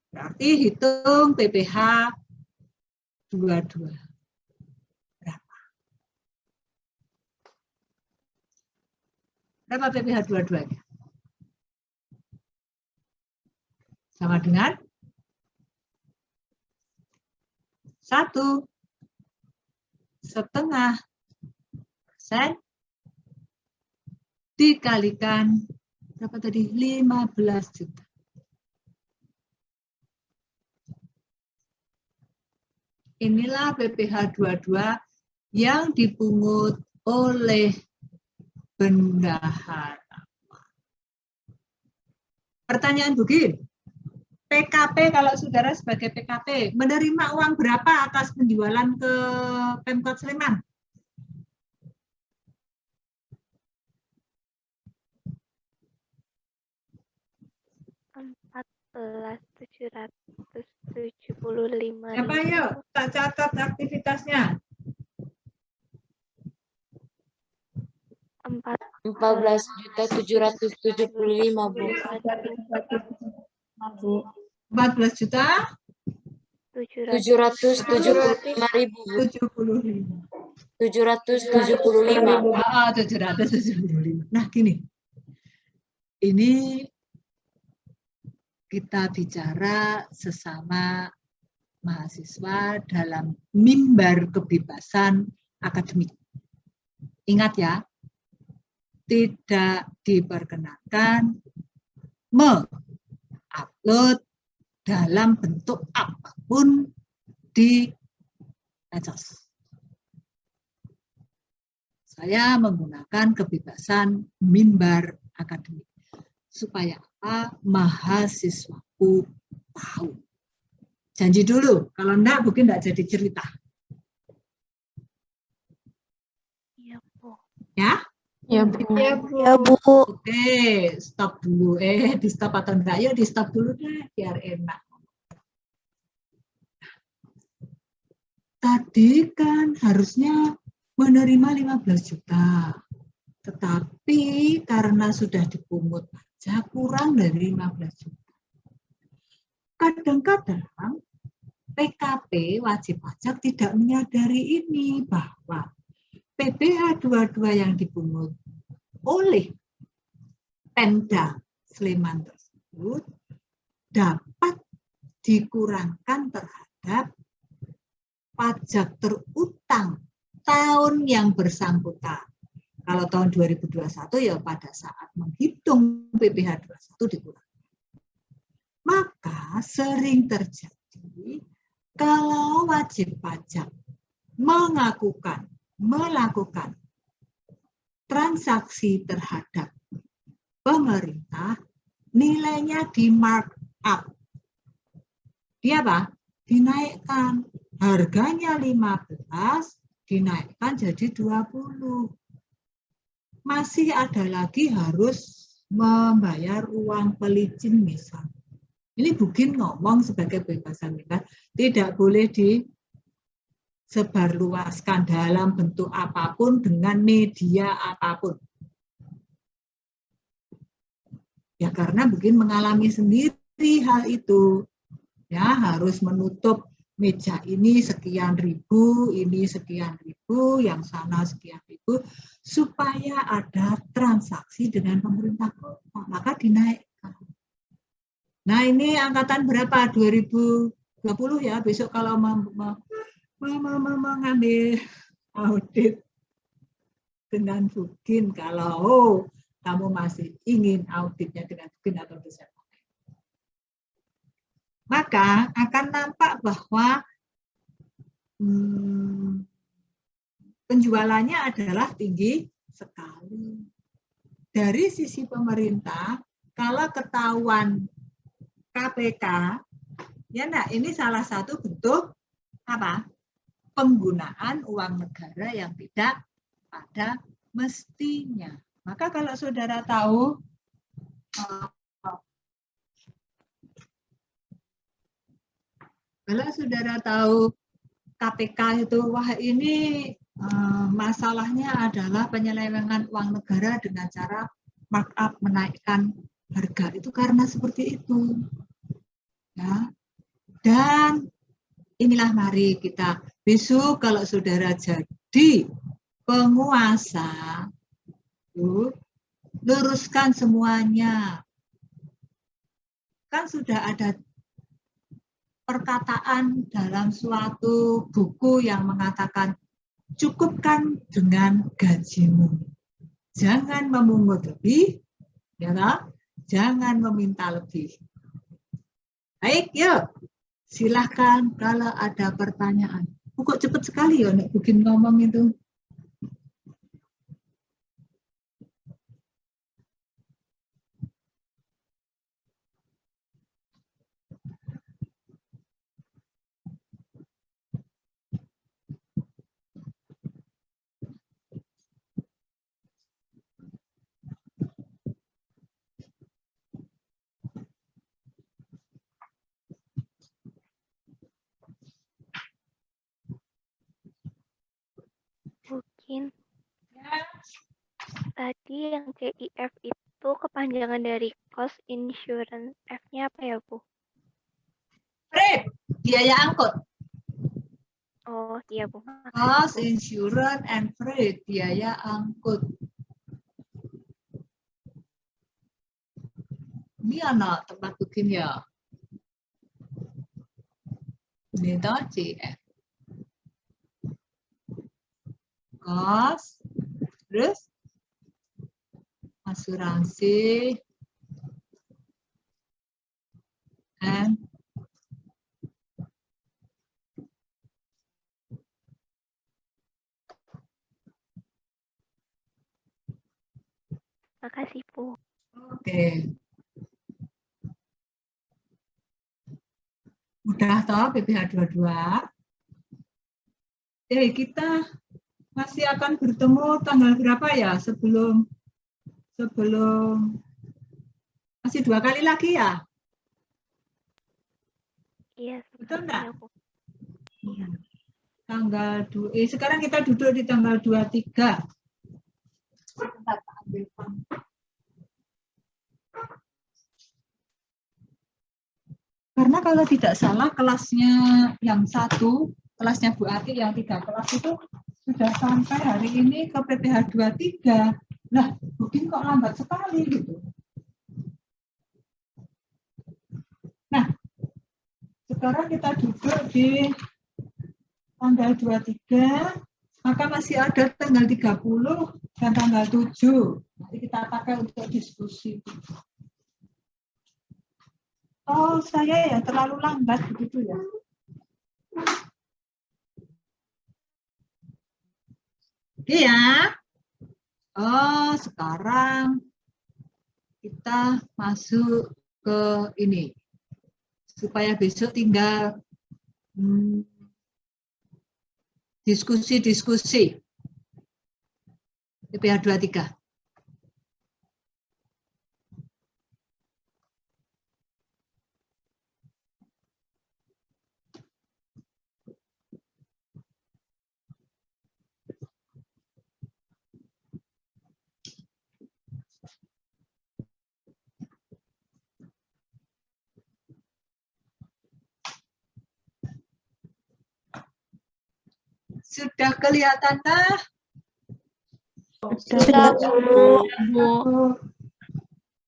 Berarti hitung PPh 22. Berapa? Berapa PPh 22-nya? sama dengan 1,5% dikalikan berapa tadi? 15 juta. Inilah PPh 22 yang dipungut oleh bendahara. Pertanyaan begini, PKP kalau saudara sebagai PKP menerima uang berapa atas penjualan ke Pemkot Sleman? Rp14.775.000. Siapa yuk? Tak catat aktivitasnya. 14.775.000, Bu. 14 juta 775.000, Bu. 775. 775. Nah, gini. Ini kita bicara sesama mahasiswa dalam mimbar kebebasan akademik. Ingat ya, tidak diperkenankan mengupload dalam bentuk apapun di medsos. Saya menggunakan kebebasan mimbar akademik. Supaya apa? Mahasiswaku tahu. Janji dulu, kalau enggak mungkin enggak jadi cerita. Iya, Bu. Ya? Ya, Bu. Ya, Bu. Oke, stop dulu. Di stop atau enggak? Yuk di stop dulu deh, biar enak. Tadi kan harusnya menerima 15 juta. Tetapi karena sudah dipungut pajak kurang dari 15 juta. Kadang-kadang PKP wajib pajak tidak menyadari ini bahwa PPh 22 yang dipungut oleh Pemda Sleman tersebut dapat dikurangkan terhadap pajak terutang tahun yang bersangkutan. Kalau tahun 2021 ya pada saat menghitung PPh 21 dikurangi. Maka sering terjadi kalau wajib pajak melakukan transaksi terhadap pemerintah, nilainya di mark up. Dia apa? Dinaikkan. Harganya 15, dinaikkan jadi 20. Masih ada lagi harus membayar uang pelicin misalnya. Ini Bugin ngomong sebagai kebebasan mimbar, tidak boleh disebarluaskan dalam bentuk apapun dengan media apapun. Ya karena Bugin mengalami sendiri hal itu. Ya harus menutup meja ini sekian ribu, ini sekian ribu, yang sana sekian ribu, supaya ada transaksi dengan pemerintah kota, maka dinaikkan. Nah ini angkatan berapa? 2020 ya, besok kalau mengambil audit dengan Bugin, kalau kamu masih ingin auditnya dengan Bugin atau dosen, maka akan nampak bahwa penjualannya adalah tinggi sekali. Dari sisi pemerintah, kalau ketahuan KPK, ya nah ini salah satu bentuk apa? Penggunaan uang negara yang tidak pada mestinya. Maka kalau saudara tahu KPK itu, wah ini masalahnya adalah penyelewengan uang negara dengan cara markup, menaikkan harga, itu karena seperti itu. Ya. Dan inilah mari kita besok kalau saudara jadi penguasa, luruskan semuanya. kan sudah ada perkataan dalam suatu buku yang mengatakan cukupkan dengan gajimu. Jangan memungut lebih, ya kan? Jangan meminta lebih. Baik, yuk. Silahkan kalau ada pertanyaan. Kok cepat sekali ya nek bikin ngomong itu. Mungkin tadi yang CIF itu kepanjangan dari cost insurance. F-nya apa ya, Bu? Fred, biaya angkut. Oh, iya, Bu. Cost, insurance, and freight, biaya angkut. Ini anak tempat bikin ya. Ini toh CF. Cost, terus asuransi, and Makasih, Bu. oke. Udah toh PPH 22. Kita masih akan bertemu tanggal berapa ya sebelum masih 2 kali lagi ya? Iya, Betul enggak? ya, Bu. Iya. Tanggal 2, sekarang kita duduk di tanggal 23. Sebentar, Pak, ambil pam. Karena kalau tidak salah kelasnya yang 1, kelasnya Bu Ati yang 3 kelas itu sudah sampai hari ini ke PPH 23. Nah, mungkin kok lambat sekali gitu. Nah, sekarang kita duduk di tanggal 23, maka masih ada tanggal 30 dan tanggal 7. Nanti kita pakai untuk diskusi. Oh, saya ya terlalu lambat begitu ya. Oke ya. Oh, sekarang kita masuk ke ini. Supaya besok tinggal diskusi-diskusi. PPH 23. Sudah kelihatan kah? Sudah, Bu.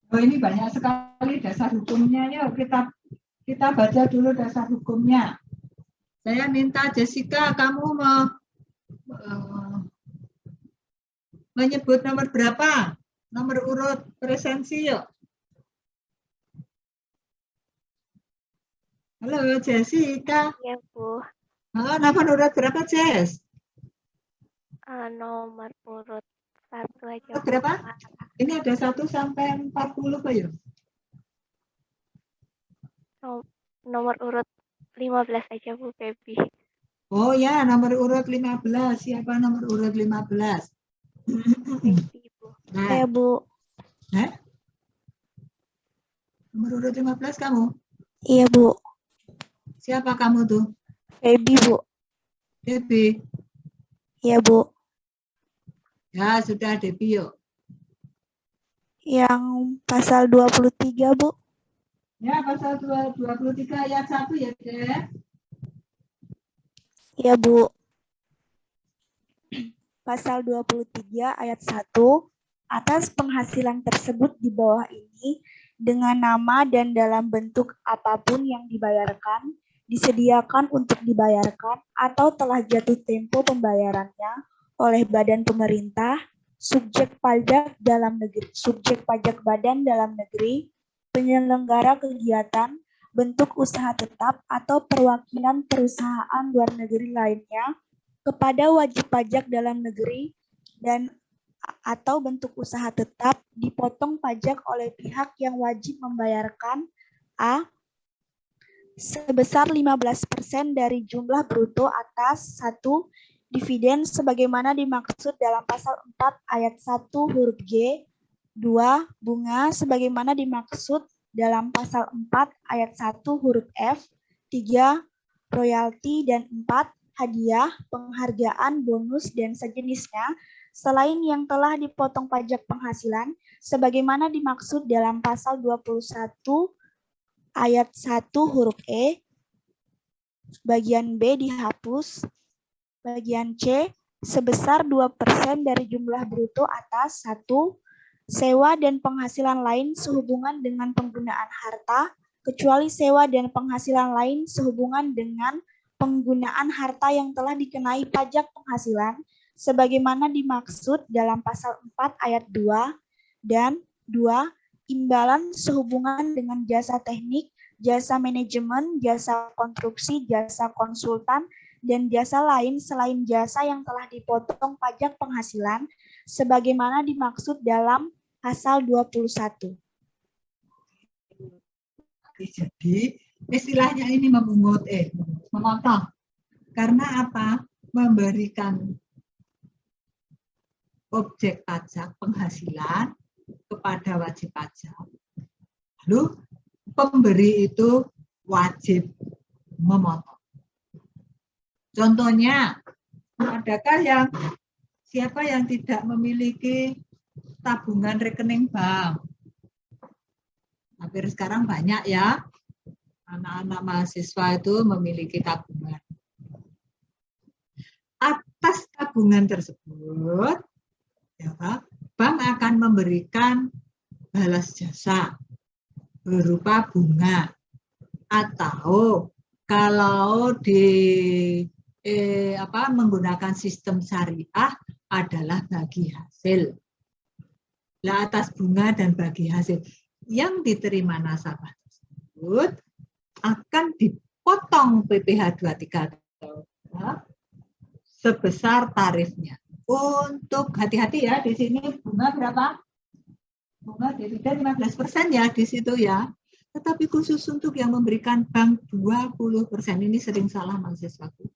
Oh, ini banyak sekali dasar hukumnya. Yuk kita baca dulu dasar hukumnya. Saya minta Jessica, kamu menyebut nomor berapa? Nomor urut presensi yuk. Halo Jessica. Ya, Bu. Nomor urut berapa, Jess? Nomor urut 1 aja, Bu. Berapa? Ini ada 1 sampai 40 Pak ya? Nomor urut 15 aja, Bu, Baby. Oh ya, nomor urut 15. Siapa nomor urut 15? Baby, Bu. Nah, Saya, Bu. nomor urut 15 kamu? Iya, Bu. Siapa kamu tuh? Baby, Bu. Debbie. Iya, Bu. Ya, sudah Debbie yuk. Yang pasal 23, Bu. Ya, pasal 23 ayat 1 ya, Dek. Iya, Bu. Pasal 23 ayat 1, atas penghasilan tersebut di bawah ini dengan nama dan dalam bentuk apapun yang dibayarkan, disediakan untuk dibayarkan, atau telah jatuh tempo pembayarannya oleh badan pemerintah, subjek pajak badan dalam negeri, penyelenggara kegiatan, bentuk usaha tetap atau perwakilan perusahaan luar negeri lainnya kepada wajib pajak dalam negeri dan atau bentuk usaha tetap dipotong pajak oleh pihak yang wajib membayarkan A. Sebesar 15% dari jumlah bruto atas 1. Dividen sebagaimana dimaksud dalam pasal 4 ayat 1 huruf G. 2. Bunga sebagaimana dimaksud dalam pasal 4 ayat 1 huruf F. 3. Royalti dan 4. Hadiah, penghargaan, bonus, dan sejenisnya selain yang telah dipotong pajak penghasilan sebagaimana dimaksud dalam pasal 21 ayat 1 huruf E. Bagian B dihapus. Bagian C sebesar 2% dari jumlah bruto atas 1. Sewa dan penghasilan lain sehubungan dengan penggunaan harta, kecuali sewa dan penghasilan lain sehubungan dengan penggunaan harta yang telah dikenai pajak penghasilan, sebagaimana dimaksud dalam pasal 4 ayat 2, dan 2. Imbalan sehubungan dengan jasa teknik, jasa manajemen, jasa konstruksi, jasa konsultan, dan jasa lain selain jasa yang telah dipotong pajak penghasilan, sebagaimana dimaksud dalam pasal 21. Jadi istilahnya ini memotong. Karena apa? Memberikan objek pajak penghasilan kepada wajib pajak. Lalu pemberi itu wajib memotong. Contohnya, adakah siapa yang tidak memiliki tabungan rekening bank? Hampir sekarang banyak ya, anak-anak mahasiswa itu memiliki tabungan. Atas tabungan tersebut, ya, bank akan memberikan balas jasa berupa bunga, atau kalau menggunakan sistem syariah adalah bagi hasil. Nah, atas bunga dan bagi hasil yang diterima nasabah tersebut akan dipotong PPh 23 sebesar tarifnya. Untuk hati-hati ya, di sini bunga berapa? Bunga dividen 15% ya di situ ya. Tetapi khusus untuk yang memberikan bank 20%, ini sering salah mahasiswaku.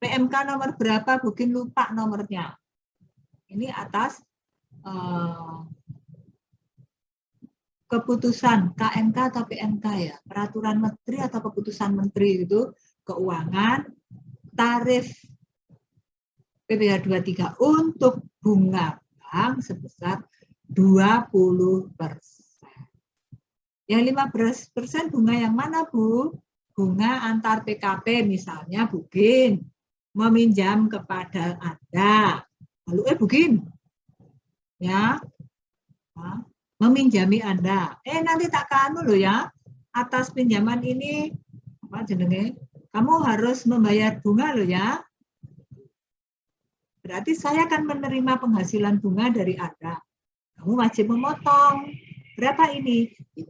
PMK nomor berapa? Mungkin lupa nomornya. Ini atas keputusan KMK atau PMK ya, peraturan menteri atau keputusan menteri itu keuangan, tarif PPh 23 untuk bunga bank sebesar 20%. Yang 15% bunga yang mana, Bu? Bunga antar PKP, misalnya Bugin meminjam kepada Anda. Lalu Bugin ya, meminjami Anda. Nanti tak kanu loh ya, atas pinjaman ini apa jenenge? Kamu harus membayar bunga loh ya. Berarti saya akan menerima penghasilan bunga dari Anda. Kamu wajib memotong. Berapa ini? 15%.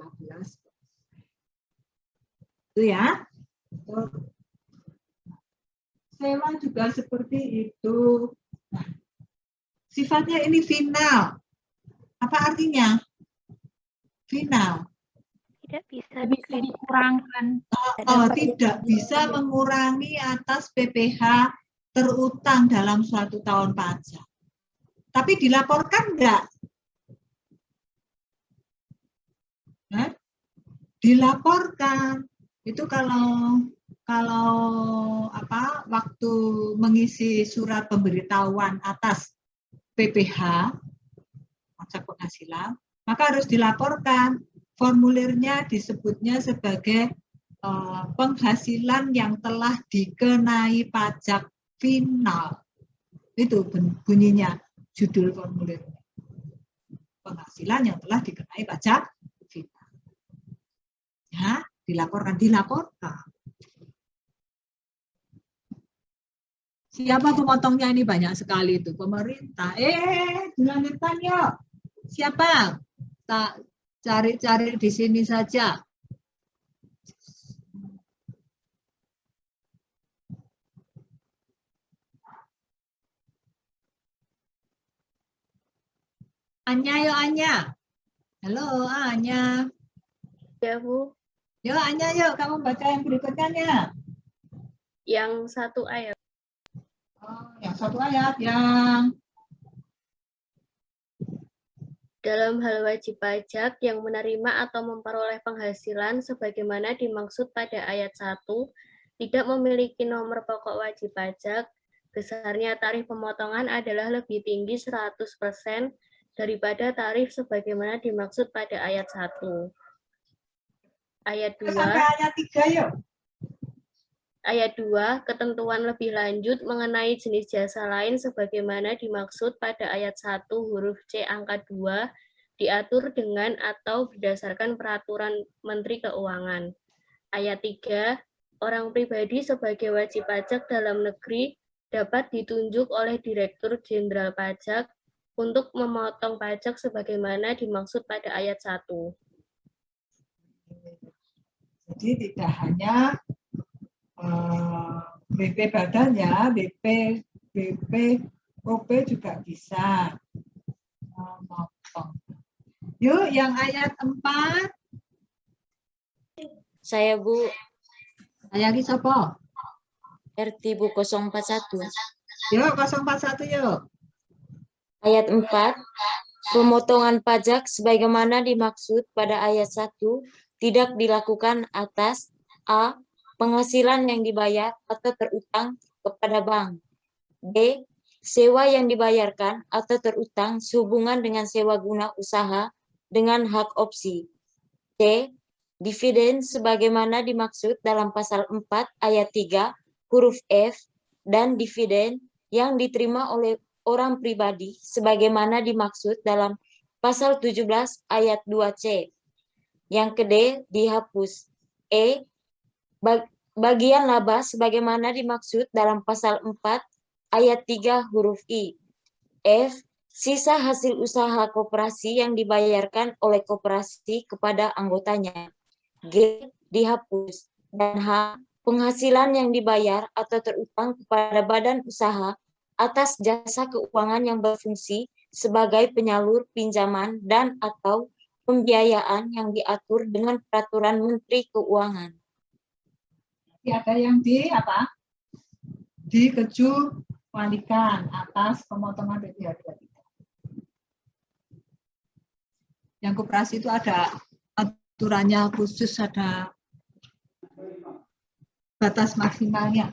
Itu ya. Sewa juga seperti itu. Nah, sifatnya ini final. Apa artinya? Final. Tidak bisa dikurangkan. Tidak bisa mengurangi atas PPh terutang dalam suatu tahun pajak. Tapi dilaporkan enggak? Dilaporkan. Itu kalau waktu mengisi surat pemberitahuan atas PPh pajak penghasilan, maka harus dilaporkan. Formulirnya disebutnya sebagai penghasilan yang telah dikenai pajak final. Itu bunyinya judul formulirnya. Penghasilan yang telah dikenai pajak final. Ya, dilaporkan. Siapa pemotongnya ini banyak sekali itu pemerintah. Dilanjutkan yuk. Siapa? Tak cari-cari di sini saja. Anya yuk Anya. Halo Anya. Ya, Bu. Yuk Anya yuk, kamu baca yang berikutnya. Yang 1 ayat. Oh, yang 1 ayat yang Dalam hal wajib pajak yang menerima atau memperoleh penghasilan sebagaimana dimaksud pada ayat 1, tidak memiliki nomor pokok wajib pajak, besarnya tarif pemotongan adalah lebih tinggi 100% daripada tarif sebagaimana dimaksud pada ayat 1. Ayat 2. Sampai ayat 3 yuk. Ayat 2, ketentuan lebih lanjut mengenai jenis jasa lain sebagaimana dimaksud pada ayat 1 huruf C angka 2 diatur dengan atau berdasarkan peraturan Menteri Keuangan. Ayat 3, orang pribadi sebagai wajib pajak dalam negeri dapat ditunjuk oleh Direktur Jenderal Pajak untuk memotong pajak sebagaimana dimaksud pada ayat 1. Jadi tidak hanya BP badannya, BPOP juga bisa memotong. Yuk, yang ayat 4. Saya, Bu. Saya lagi siapa? RT Bu 041. Yuk, 041 yuk. Ayat 4. Pemotongan pajak sebagaimana dimaksud pada ayat 1 tidak dilakukan atas A. Penghasilan yang dibayar atau terutang kepada bank. B. Sewa yang dibayarkan atau terutang sehubungan dengan sewa guna usaha dengan hak opsi. C. Dividen sebagaimana dimaksud dalam pasal 4 ayat 3 huruf F dan dividen yang diterima oleh orang pribadi sebagaimana dimaksud dalam pasal 17 ayat 2C. Yang D dihapus. E. Bagian laba sebagaimana dimaksud dalam pasal 4 ayat 3 huruf I. F. Sisa hasil usaha koperasi yang dibayarkan oleh koperasi kepada anggotanya. G. Dihapus. Dan H. Penghasilan yang dibayar atau terutang kepada badan usaha atas jasa keuangan yang berfungsi sebagai penyalur pinjaman dan atau pembiayaan yang diatur dengan peraturan Menteri Keuangan. Ada yang dikecualikan atas pemotongan BPH 23. Yang koperasi itu ada aturannya khusus, ada batas maksimalnya.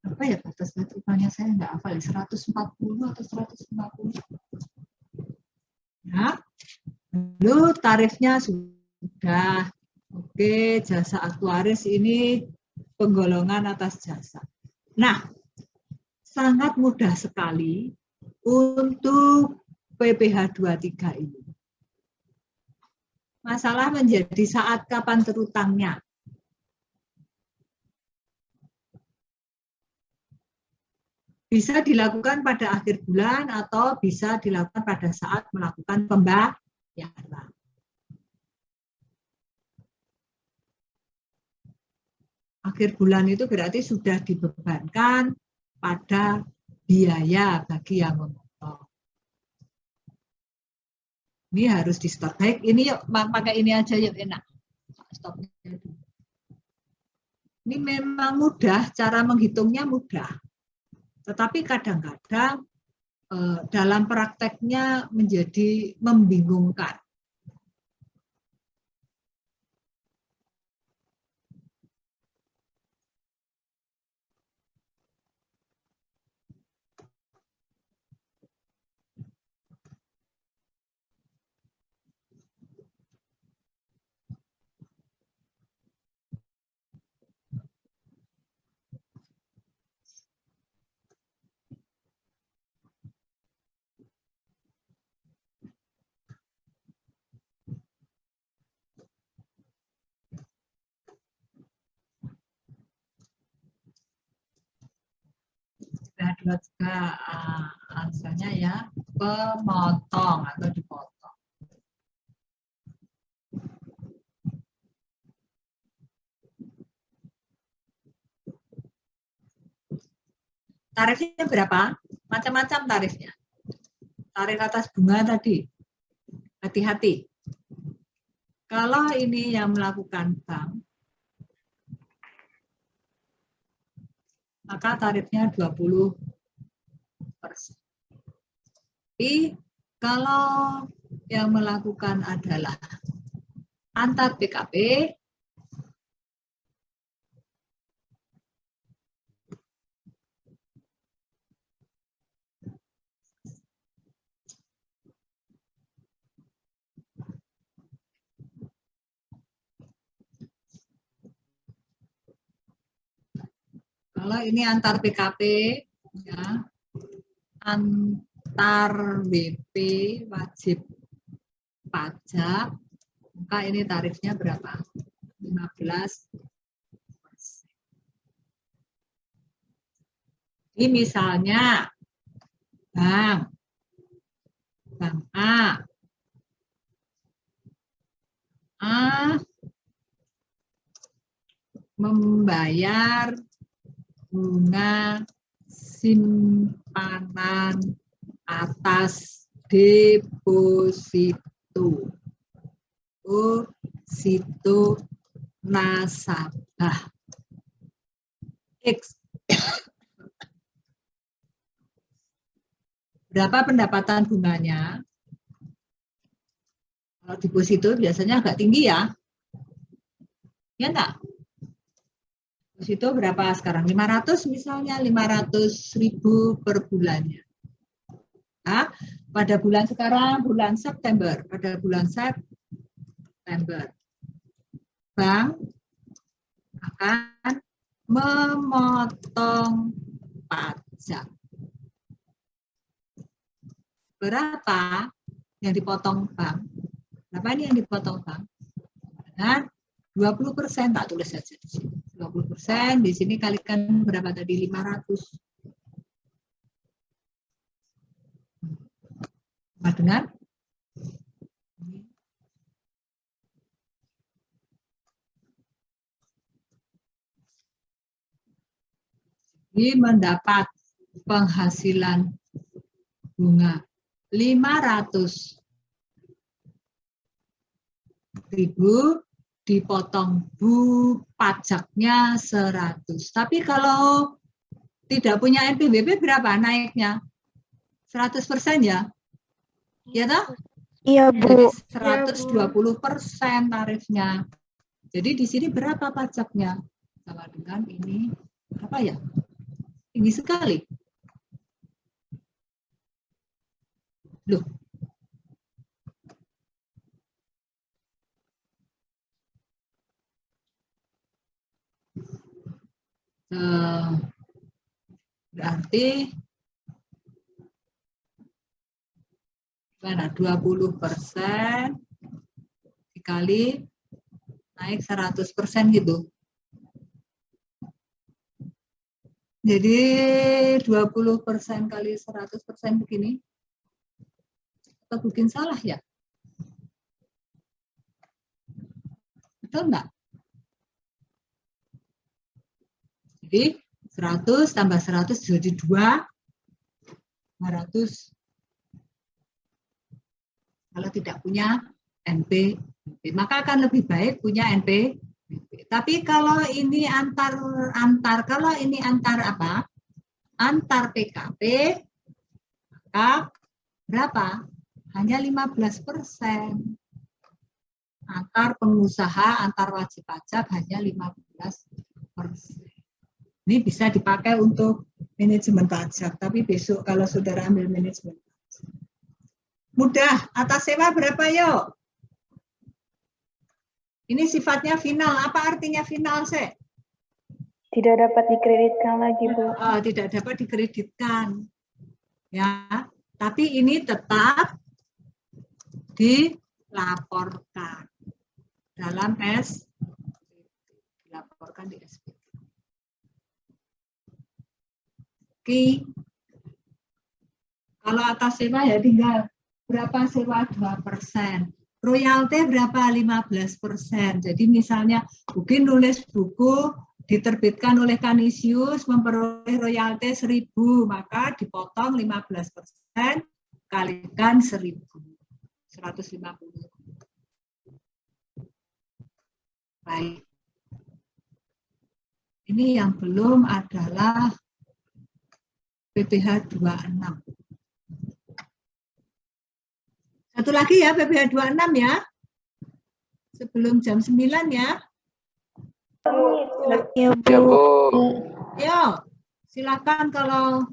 Apa ya batas maksimalnya, saya nggak hafal, 140 atau 150. Ya. Lalu tarifnya sudah. Oke, jasa aktuaris ini penggolongan atas jasa. Nah, sangat mudah sekali untuk PPh 23 ini. Masalah menjadi saat kapan terutangnya. Bisa dilakukan pada akhir bulan atau bisa dilakukan pada saat melakukan pembayaran. Akhir bulan itu berarti sudah dibebankan pada biaya bagi yang memotong. Ini harus di stop. Baik, ini yuk pakai ini aja yuk, enak. Stopnya. Ini memang mudah, cara menghitungnya mudah. Tetapi kadang-kadang dalam prakteknya menjadi membingungkan. 2 juga asalnya ya pemotong atau dipotong. Tarifnya berapa? Macam-macam tarifnya. Tarif atas bunga tadi. Hati-hati. Kalau ini yang melakukan bank, maka tarifnya 20%. Tapi kalau yang melakukan adalah antar PKP, kalau ini antar PKP, ya, antar WP wajib pajak, maka ini tarifnya berapa? 15%. Ini misalnya bank A membayar bunga simpanan atas deposito nasabah X. Berapa pendapatan bunganya? Kalau deposito biasanya agak tinggi ya. Ya enggak? Deposito berapa sekarang? 500 misalnya, 500.000 per bulannya. Nah, pada bulan sekarang, bulan September. Pada bulan September, bank akan memotong pajak. Berapa yang dipotong bank? Berapa ini yang dipotong bank? Dengan 20%, tak tulis saja di sini. 20%, di sini kalikan berapa tadi? 500. Sama dengan ini mendapat penghasilan bunga 500.000 dipotong pajaknya 100. Tapi kalau tidak punya NPWP berapa naiknya? 100% ya? Ya toh? Iya, Bu. 120% tarifnya. Jadi di sini berapa pajaknya? Sama dengan ini apa ya? Tinggi sekali. Loh. Berarti mana 20% dikali naik 100% gitu. Jadi 20% kali 100% begini. Atau bikin salah ya? Betul enggak? Jadi 100 tambah 100 jadi 200. Kalau tidak punya NPWP, maka akan lebih baik punya NPWP. Tapi kalau ini antar kalau ini antar apa? Antar PKP, maka berapa? Hanya 15%. Antar pengusaha, antar wajib pajak hanya 15%. Ini bisa dipakai untuk manajemen pajak, tapi besok kalau saudara ambil manajemen pajak. Mudah, atas sewa berapa yuk? Ini sifatnya final, apa artinya final sih? Tidak dapat dikreditkan lagi, Bu. Tidak dapat dikreditkan. Ya, tapi ini tetap dilaporkan dalam dilaporkan di SPT. Kalau atas sewa ya tinggal berapa sewa 2%. Royalti berapa 15%. Jadi misalnya mungkin nulis buku diterbitkan oleh Kanisius memperoleh royalti 1.000, maka dipotong 15% kalikan 1.000. 150. Baik. Ini yang belum adalah PPh 26. Satu lagi ya PPh 26 ya. Sebelum jam 9 ya. Ya, Bu. Ya, Bu. Yo, silakan kalau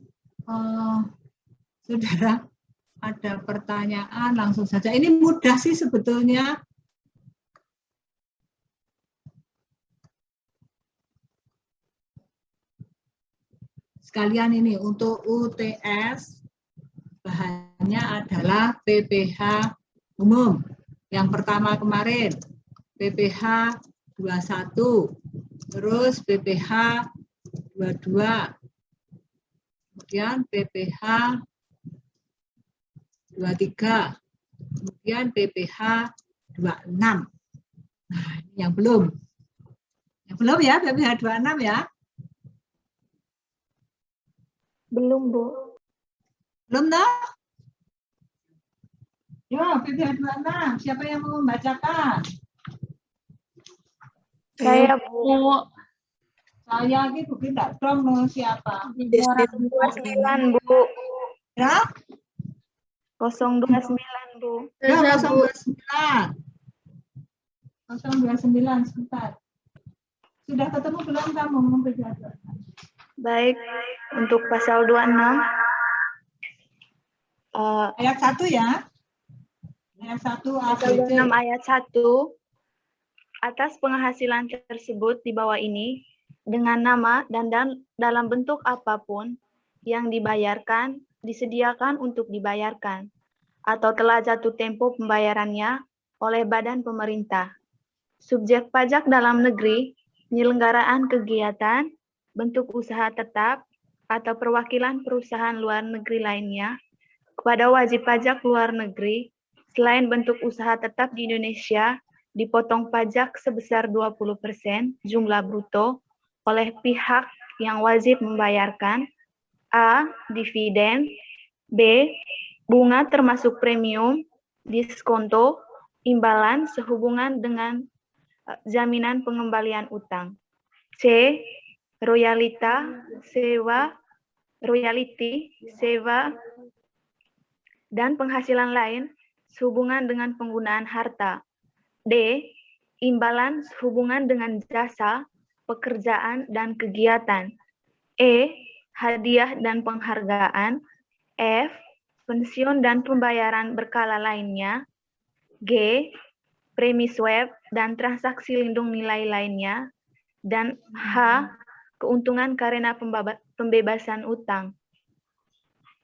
saudara ada pertanyaan langsung saja. Ini mudah sih sebetulnya. Sekalian ini untuk UTS bahannya adalah PPh umum. Yang pertama kemarin PPh 21, terus PPh 22, kemudian PPh 23, kemudian PPh 26. Nah, ini yang belum. Yang belum ya PPh 26 ya? Belum, Bu. Belum toh? Yo, PPh 26. Siapa yang mau membacakan? Saya, Bu. Saya ini mungkin tidak dong siapa? 29, Bu. Ya? 029, Bu. Ya, 029. 029, sebentar. Sudah ketemu belum kamu membaca? Baik, untuk pasal 26. Ayat 1 ya. Ayat 1 Pasal ABC. 26 ayat 1. Atas penghasilan tersebut di bawah ini, dengan nama dan dalam bentuk apapun yang dibayarkan, disediakan untuk dibayarkan, atau telah jatuh tempo pembayarannya oleh badan pemerintah, subjek pajak dalam negeri, penyelenggaraan kegiatan, bentuk usaha tetap, atau perwakilan perusahaan luar negeri lainnya, kepada wajib pajak luar negeri, selain bentuk usaha tetap di Indonesia, dipotong pajak sebesar 20% jumlah bruto oleh pihak yang wajib membayarkan: A. Dividen, B. Bunga termasuk premium, diskonto, imbalan sehubungan dengan jaminan pengembalian utang, C. Royalty, sewa, dan penghasilan lain sehubungan dengan penggunaan harta, D. Imbalan sehubungan dengan jasa, pekerjaan, dan kegiatan, E. Hadiah dan penghargaan, F. Pensiun dan pembayaran berkala lainnya, G. Premi swab dan transaksi lindung nilai lainnya, dan H. Keuntungan karena pembebasan utang.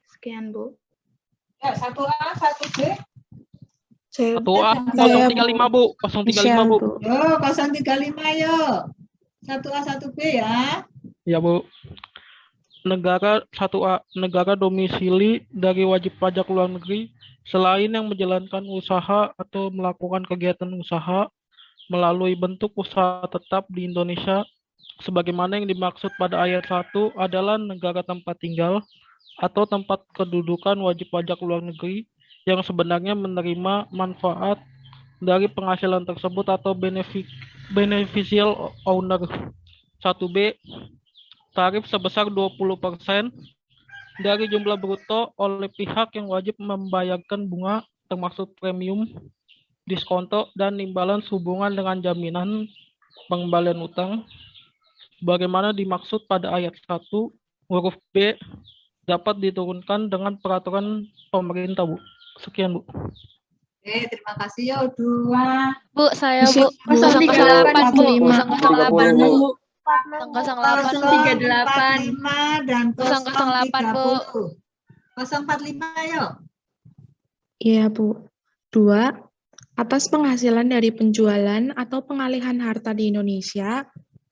Sekian, Bu. Ya, 1A, 1B. 1A 035 Bu, 035 Bu. Yo, 035 yo. 1A, 1B ya. Ya Bu. Negara 1A, negara domisili dari wajib pajak luar negeri selain yang menjalankan usaha atau melakukan kegiatan usaha melalui bentuk usaha tetap di Indonesia sebagaimana yang dimaksud pada ayat 1 adalah negara tempat tinggal atau tempat kedudukan wajib pajak luar negeri yang sebenarnya menerima manfaat dari penghasilan tersebut atau beneficial owner. 1B, tarif sebesar 20% dari jumlah bruto oleh pihak yang wajib membayarkan bunga termasuk premium, diskonto, dan imbalan sehubungan dengan jaminan pengembalian utang bagaimana dimaksud pada ayat 1 huruf B dapat diturunkan dengan peraturan pemerintah, Bu. Sekian, Bu. Oke, terima kasih yo. 2. Bu, saya Bu. 008 Bu. 008 Bu. 045 dan 008 Bu. 045 yuk. Iya, Bu. 2. Atas penghasilan dari penjualan atau pengalihan harta di Indonesia,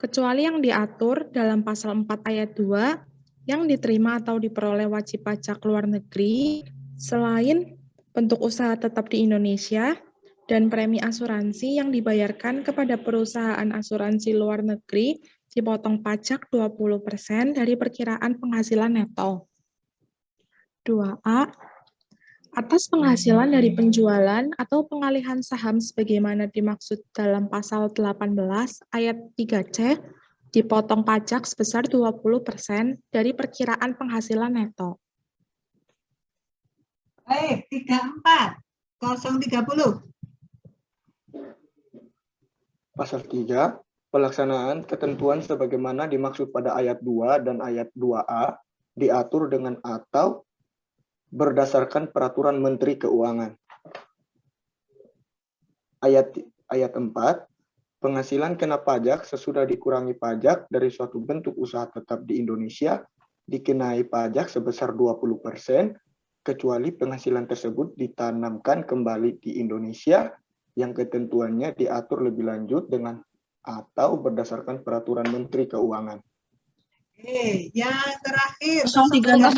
kecuali yang diatur dalam pasal 4 ayat 2, yang diterima atau diperoleh wajib pajak luar negeri selain bentuk usaha tetap di Indonesia dan premi asuransi yang dibayarkan kepada perusahaan asuransi luar negeri dipotong pajak 20% dari perkiraan penghasilan neto. 2A. Atas penghasilan dari penjualan atau pengalihan saham sebagaimana dimaksud dalam pasal 18 ayat 3C dipotong pajak sebesar 20% dari perkiraan penghasilan neto. Baik, 34. 030. Pasal 3, pelaksanaan ketentuan sebagaimana dimaksud pada ayat 2 dan ayat 2A diatur dengan atau berdasarkan peraturan Menteri Keuangan. Ayat 4, penghasilan kena pajak sesudah dikurangi pajak dari suatu bentuk usaha tetap di Indonesia dikenai pajak sebesar 20%, kecuali penghasilan tersebut ditanamkan kembali di Indonesia yang ketentuannya diatur lebih lanjut dengan atau berdasarkan peraturan Menteri Keuangan. Yang terakhir 031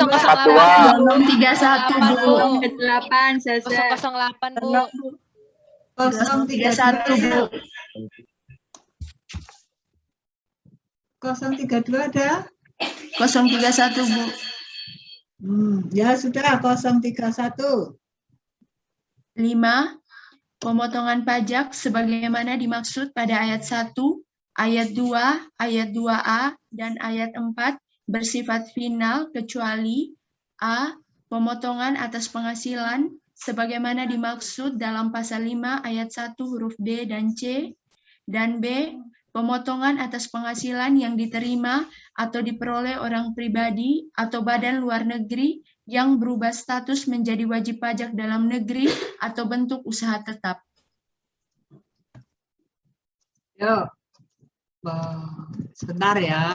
Bu. 032 ada? 031 Bu. Ya sudah, 031. 5. Pemotongan pajak sebagaimana dimaksud pada ayat 1, ayat 2, ayat 2A, dan ayat 4 bersifat final kecuali A. Pemotongan atas penghasilan sebagaimana dimaksud dalam pasal 5 ayat 1 huruf B dan C, dan B. Pemotongan atas penghasilan yang diterima atau diperoleh orang pribadi atau badan luar negeri yang berubah status menjadi wajib pajak dalam negeri atau bentuk usaha tetap. Yuk, sebentar ya.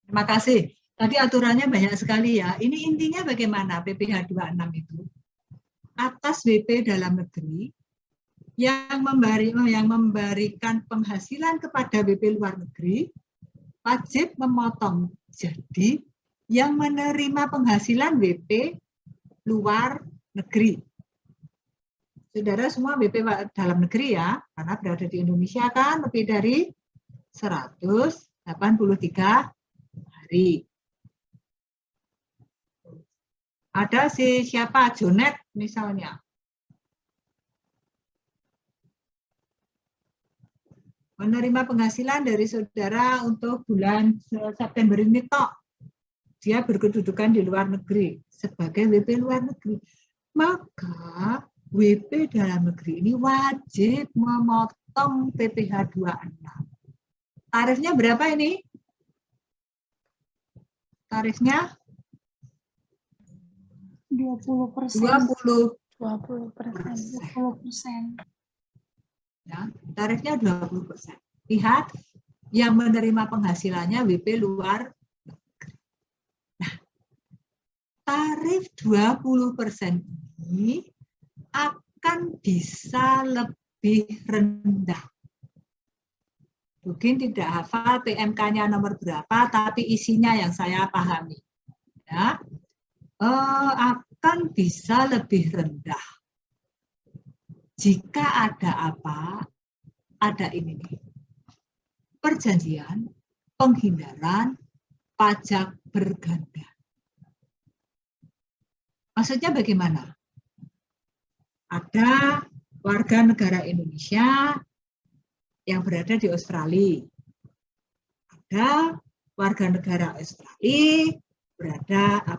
Terima kasih. Tadi aturannya banyak sekali ya. Ini intinya bagaimana PPh 26 itu? Atas WP dalam negeri yang memberikan penghasilan kepada WP luar negeri wajib memotong. Jadi yang menerima penghasilan WP luar negeri. Saudara semua WP dalam negeri ya, karena berada di Indonesia kan lebih dari 183 hari. Ada siapa? Jonet misalnya. Menerima penghasilan dari saudara untuk bulan September ini tok. Dia berkedudukan di luar negeri sebagai WP luar negeri. Maka WP dalam negeri ini wajib memotong PPh 26. Tarifnya berapa ini? Tarifnya 20%. 20%. Ya, tarifnya 20%. Lihat, yang menerima penghasilannya WP luar negeri. Nah, tarif 20% ini akan bisa lebih rendah. Mungkin tidak hafal PMK-nya nomor berapa, tapi isinya yang saya pahami. Ya, akan bisa lebih rendah. Jika ada apa, ada ini nih. Perjanjian penghindaran pajak berganda. Maksudnya bagaimana? Ada warga negara Indonesia yang berada di Australia. Ada warga negara Australia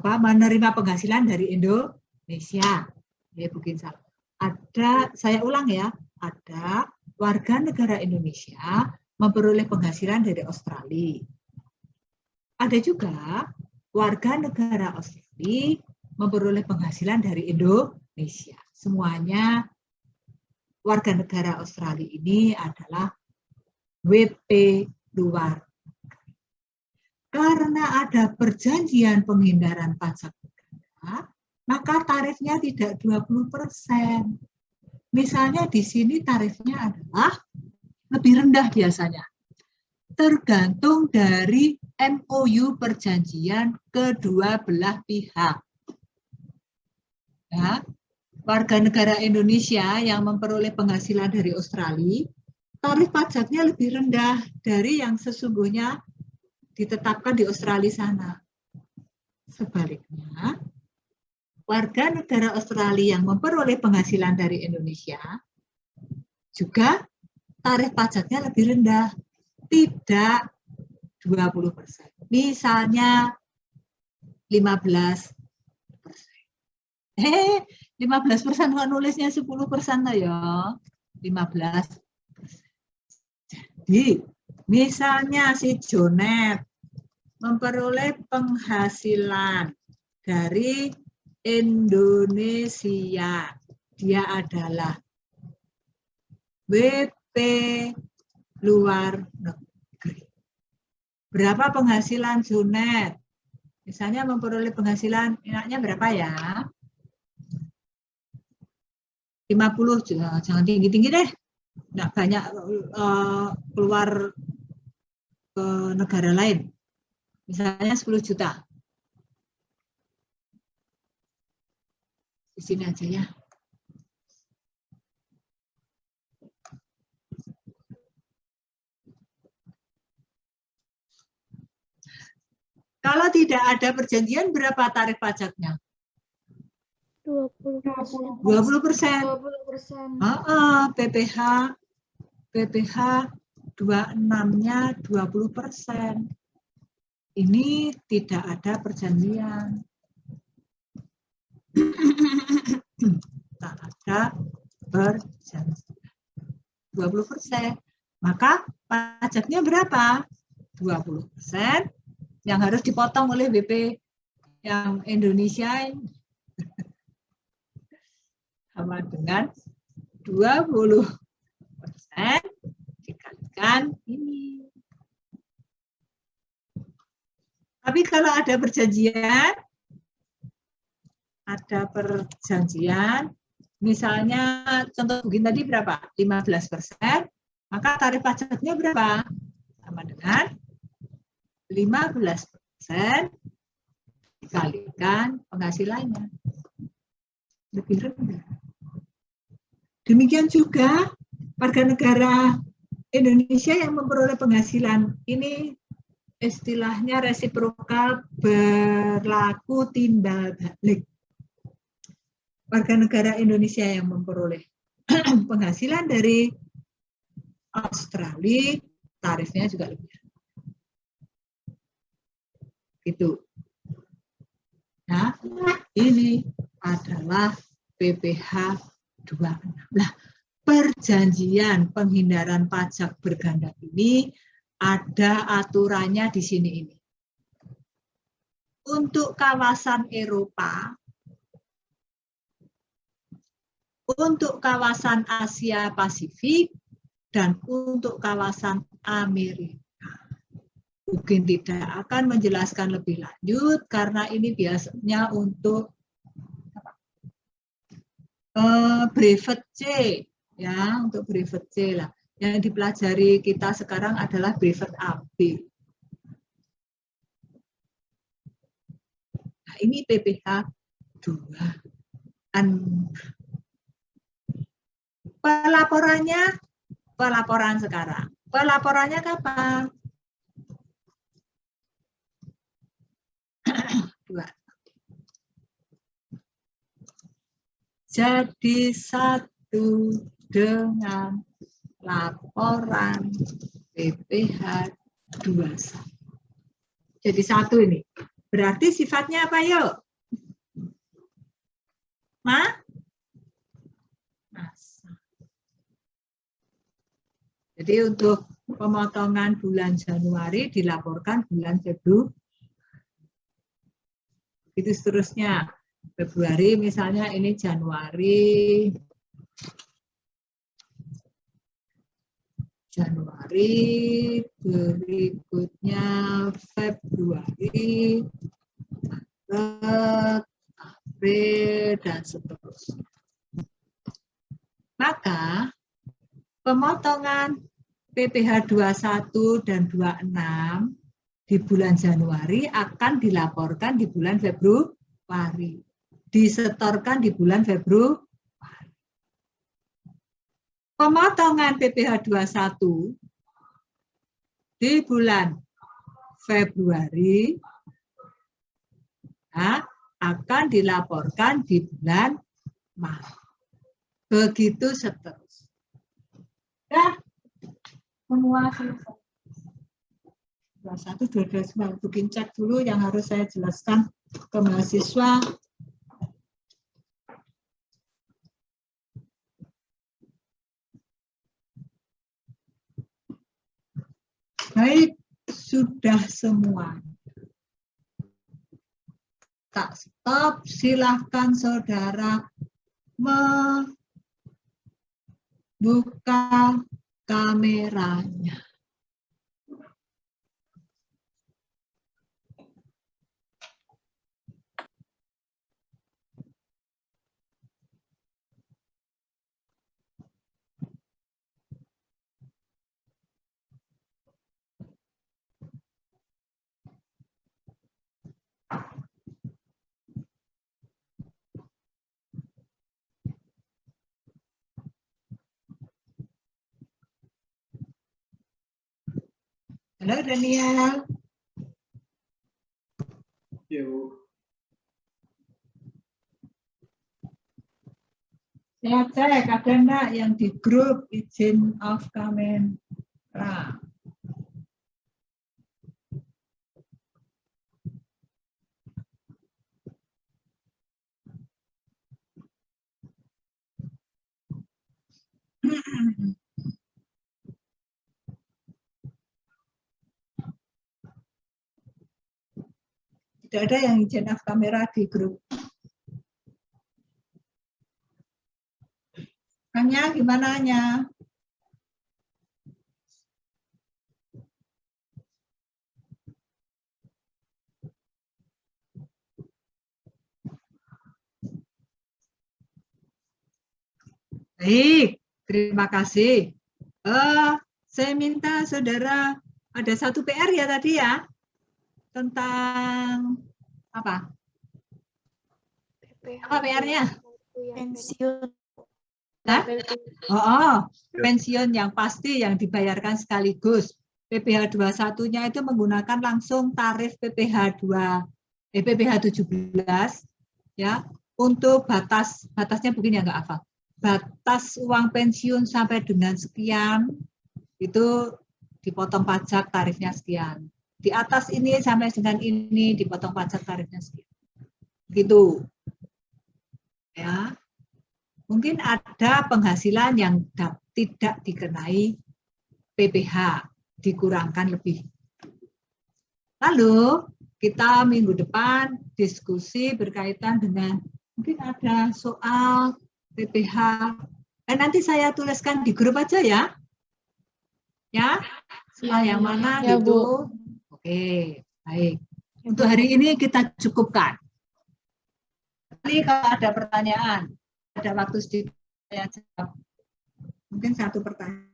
menerima penghasilan dari Indonesia. Ya, mungkin salah. Saya ulang ya, ada warga negara Indonesia memperoleh penghasilan dari Australia. Ada juga warga negara Australia memperoleh penghasilan dari Indonesia. semuanya warga negara Australia ini adalah WP luar. Karena ada perjanjian penghindaran pajak berganda, maka tarifnya tidak 20%. Misalnya di sini tarifnya adalah lebih rendah biasanya. Tergantung dari MOU perjanjian kedua belah pihak. Ya, warga negara Indonesia yang memperoleh penghasilan dari Australia, tarif pajaknya lebih rendah dari yang sesungguhnya ditetapkan di Australia sana. Sebaliknya, warga negara Australia yang memperoleh penghasilan dari Indonesia juga tarif pajaknya lebih rendah, tidak 20%. Misalnya 15%. 15% kok nulisnya 10% lah ya. 15%. Jadi, misalnya si Jonet memperoleh penghasilan dari Indonesia. Dia adalah WP luar negeri. Berapa penghasilan Jonet? Misalnya memperoleh penghasilan, enaknya berapa ya? 50 juta, jangan tinggi-tinggi deh. Nggak banyak keluar ke negara lain. Misalnya 10 juta. Di sini aja ya. Kalau tidak ada perjanjian, berapa tarif pajaknya? 20%. 20%. PPH 26-nya 20%. Ini tidak ada perjanjian. Tak ada perjanjian. 20%. Maka pajaknya berapa? 20% yang harus dipotong oleh BP yang Indonesia sama dengan 20% dikalikan ini. Tapi kalau ada perjanjian, misalnya contoh begini tadi berapa? 15%, maka tarif pajaknya berapa? Sama dengan 15% dikalikan penghasilannya. Lebih rendah. Demikian juga warga negara Indonesia yang memperoleh penghasilan ini istilahnya resiprokal berlaku timbal balik. Warga negara Indonesia yang memperoleh penghasilan dari Australia, tarifnya juga lebih rendah. Gitu. Nah, ini adalah PPH 26. Nah, perjanjian penghindaran pajak berganda ini ada aturannya di sini ini. Untuk kawasan Eropa, untuk kawasan Asia Pasifik, dan untuk kawasan Amerika. Mungkin tidak akan menjelaskan lebih lanjut karena ini biasanya untuk brevet C, ya, untuk brevet C lah. Yang dipelajari kita sekarang adalah brevet AB. Nah, ini PPH 2. Pelaporan sekarang. Pelaporannya kapan? 2. Jadi satu dengan laporan PPH 21. Jadi satu ini. Berarti sifatnya apa yuk? Masa. Jadi untuk pemotongan bulan Januari dilaporkan bulan Februari. Itu seterusnya. Februari misalnya ini Januari. Januari, berikutnya Februari, Maret, April, dan seterusnya. Maka pemotongan PPh 21 dan 26 di bulan Januari akan dilaporkan di bulan Februari, disetorkan di bulan Februari. Pemotongan PPh 21 di bulan Februari akan dilaporkan di bulan Maret. Begitu seterusnya. Dah, semua selesai. 21, 22, bikin cek dulu yang harus saya jelaskan ke mahasiswa. Baik, sudah semua. Tak stop, silahkan saudara membuka kameranya. Halo Daniel. Ya, Bu. Saya cek ada enggak yang di grup izin off kamera. Tidak ada yang izin off kamera di grup. Hanya gimana nya? Baik, terima kasih. Saya minta saudara ada satu PR ya tadi ya, tentang apa? Apa PR-nya? Pensiun. Pensiun yang pasti yang dibayarkan sekaligus. PPh 21-nya itu menggunakan langsung tarif PPh 17 ya. Untuk batasnya begini ya nggak hafal. Batas uang pensiun sampai dengan sekian itu dipotong pajak tarifnya sekian. Di atas ini sampai dengan ini dipotong pajak tarifnya sekian. Gitu. Ya. Mungkin ada penghasilan yang tidak dikenai PPh, dikurangkan lebih. Lalu kita minggu depan diskusi berkaitan dengan mungkin ada soal PPh. Nanti saya tuliskan di grup aja ya. Ya, soal yang mana ya, gitu. Bu. Oke, baik. Untuk hari ini kita cukupkan. Nanti kalau ada pertanyaan, ada waktu sedikit saya jawab. Mungkin satu pertanyaan.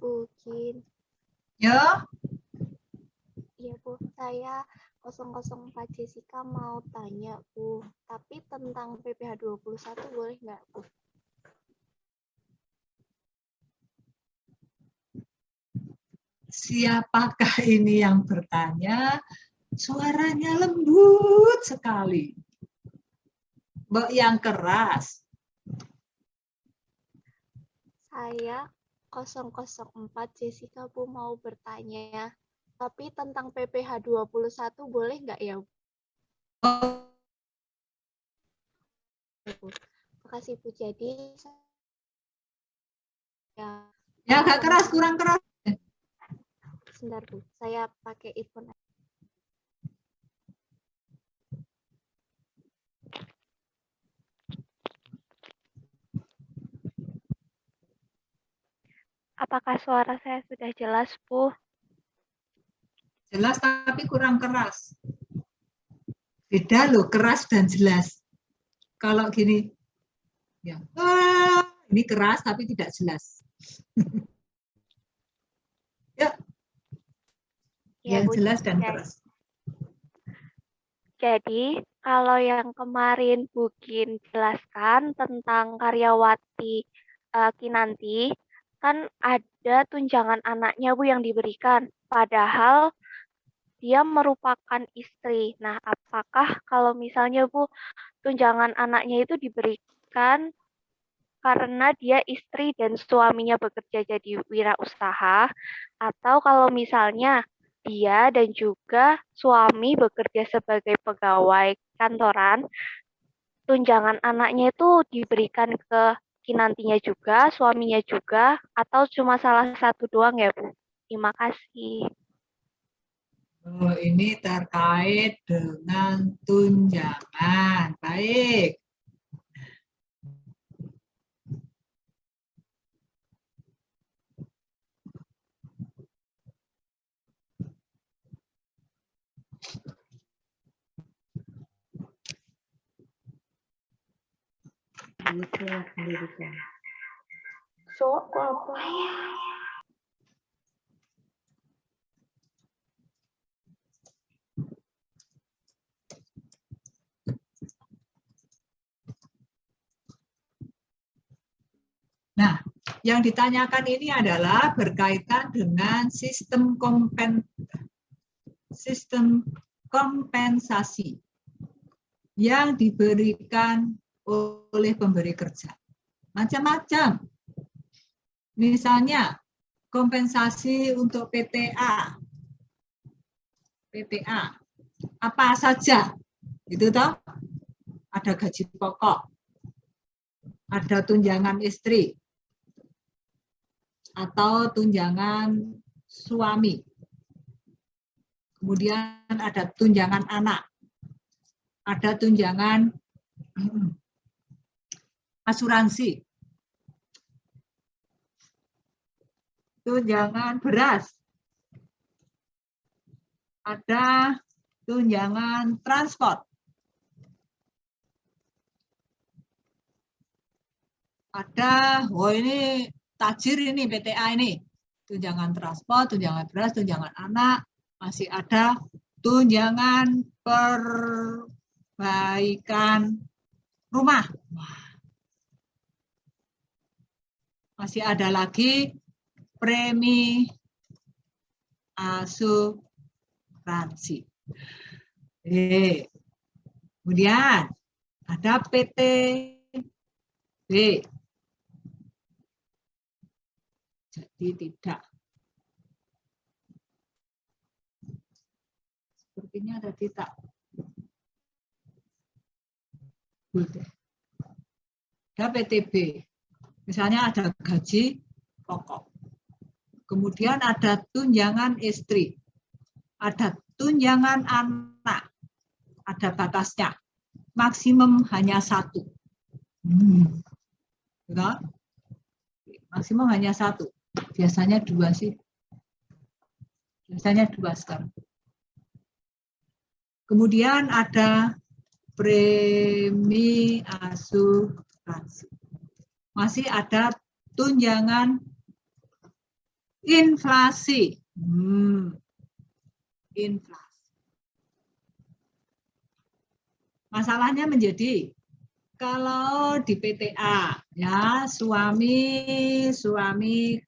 Mungkin. Ya. Iya Bu, saya 004 Jessica mau tanya Bu, tapi tentang PPh 21 boleh nggak Bu? Siapakah ini yang bertanya? Suaranya lembut sekali. Mbak yang keras. Saya 004 Jessica Bu mau bertanya, tapi tentang PPh 21 boleh nggak ya Bu? Makasih Bu. Jadi Ya agak keras, kurang keras. Sebentar Bu, saya pakai earphone. Apakah suara saya sudah jelas, Bu? Jelas tapi kurang keras. Beda loh, keras dan jelas. Kalau gini, ya, ini keras tapi tidak jelas. Ya, Ya, yang Bu. jelas dan keras. Jadi, kalau yang kemarin Bukin jelaskan tentang karyawati Kinanti, kan ada tunjangan anaknya Bu yang diberikan, padahal dia merupakan istri. Nah, apakah kalau misalnya Bu, tunjangan anaknya itu diberikan karena dia istri dan suaminya bekerja jadi wirausaha, atau kalau misalnya dia dan juga suami bekerja sebagai pegawai kantoran, tunjangan anaknya itu diberikan ke kinantinya juga, suaminya juga, atau cuma salah satu doang ya, Bu? Terima kasih. Oh, ini terkait dengan tunjangan. Baik. So, apa? Nah, yang ditanyakan ini adalah berkaitan dengan sistem kompensasi yang diberikan oleh pemberi kerja. Macam-macam. Misalnya, kompensasi untuk PTA. PTA. Apa saja? Itu toh? Ada gaji pokok. Ada tunjangan istri. Atau tunjangan suami. Kemudian ada tunjangan anak. Ada tunjangan asuransi. Tunjangan beras. Ada tunjangan transport. Ada, oh ini tajir ini PTA ini. Tunjangan transport, tunjangan beras, tunjangan anak. Masih ada tunjangan perbaikan rumah. Masih ada lagi premi asuransi. Kemudian ada PTB. Jadi tidak. Sepertinya ada tidak. Ada PTB. Misalnya ada gaji pokok. Kemudian ada tunjangan istri. Ada tunjangan anak. Ada batasnya. Maksimum hanya 1. Maksimum hanya 1. Biasanya 2 sih. Biasanya 2 sekarang. Kemudian ada premi asuransi. Masih ada tunjangan inflasi. Inflasi. Masalahnya menjadi kalau di PTA ya suami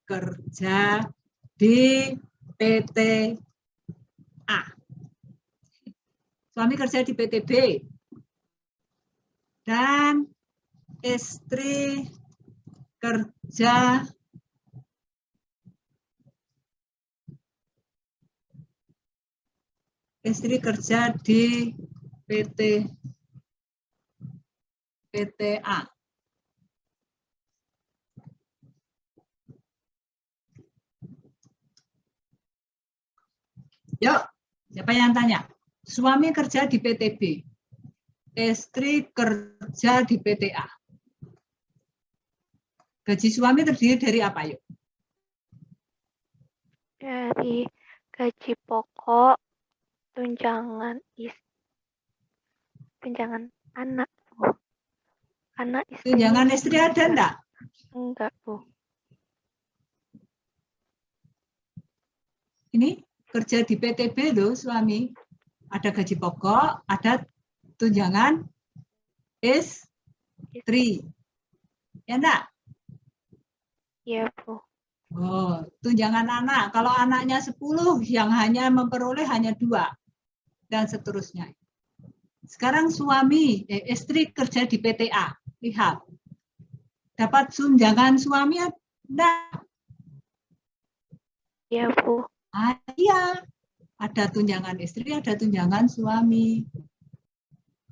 kerja di PTA. Suami kerja di PTB. Dan istri kerja istri kerja di PTA. Yuk, siapa yang tanya? Suami kerja di PTB, istri kerja di PTA. Gaji suami terdiri dari apa, yuk? Dari gaji pokok, tunjangan anak, Bu. Anak istri. Tunjangan istri ada enggak? Enggak, Bu. Ini kerja di PTB loh suami. Ada gaji pokok, ada tunjangan istri. Ya enggak? Iya, Bu. Oh, tunjangan anak. Kalau anaknya 10, yang hanya memperoleh hanya 2. Dan seterusnya. Sekarang istri kerja di PTA. Lihat. Dapat tunjangan suami enggak? Iya, Bu. Iya. Ada tunjangan istri, ada tunjangan suami.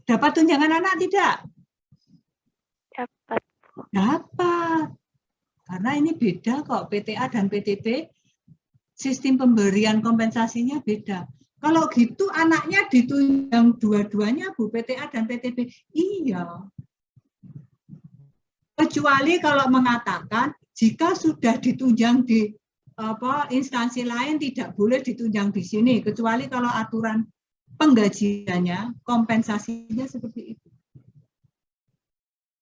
Dapat tunjangan anak tidak? Dapat, Bu. Dapat. Karena ini beda kok, PTA dan PTB, sistem pemberian kompensasinya beda. Kalau gitu anaknya ditunjang dua-duanya, Bu, PTA dan PTB. Iya. Kecuali kalau mengatakan, jika sudah ditunjang di instansi lain, tidak boleh ditunjang di sini. Kecuali kalau aturan penggajiannya, kompensasinya seperti itu.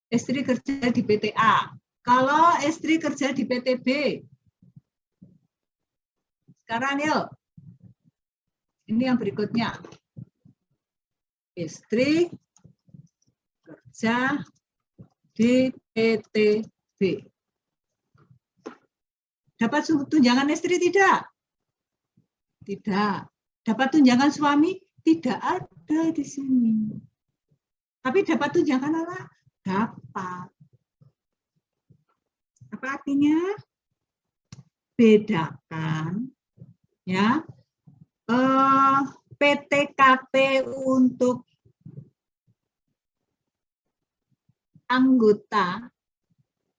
Istri kerja di PTA. Kalau istri kerja di PTB, sekarang yuk, ini yang berikutnya. Istri kerja di PTB. Dapat tunjangan istri tidak? Tidak. Dapat tunjangan suami? Tidak ada di sini. Tapi dapat tunjangan anak? Dapat. Apa artinya? Bedakan ya PTKP untuk anggota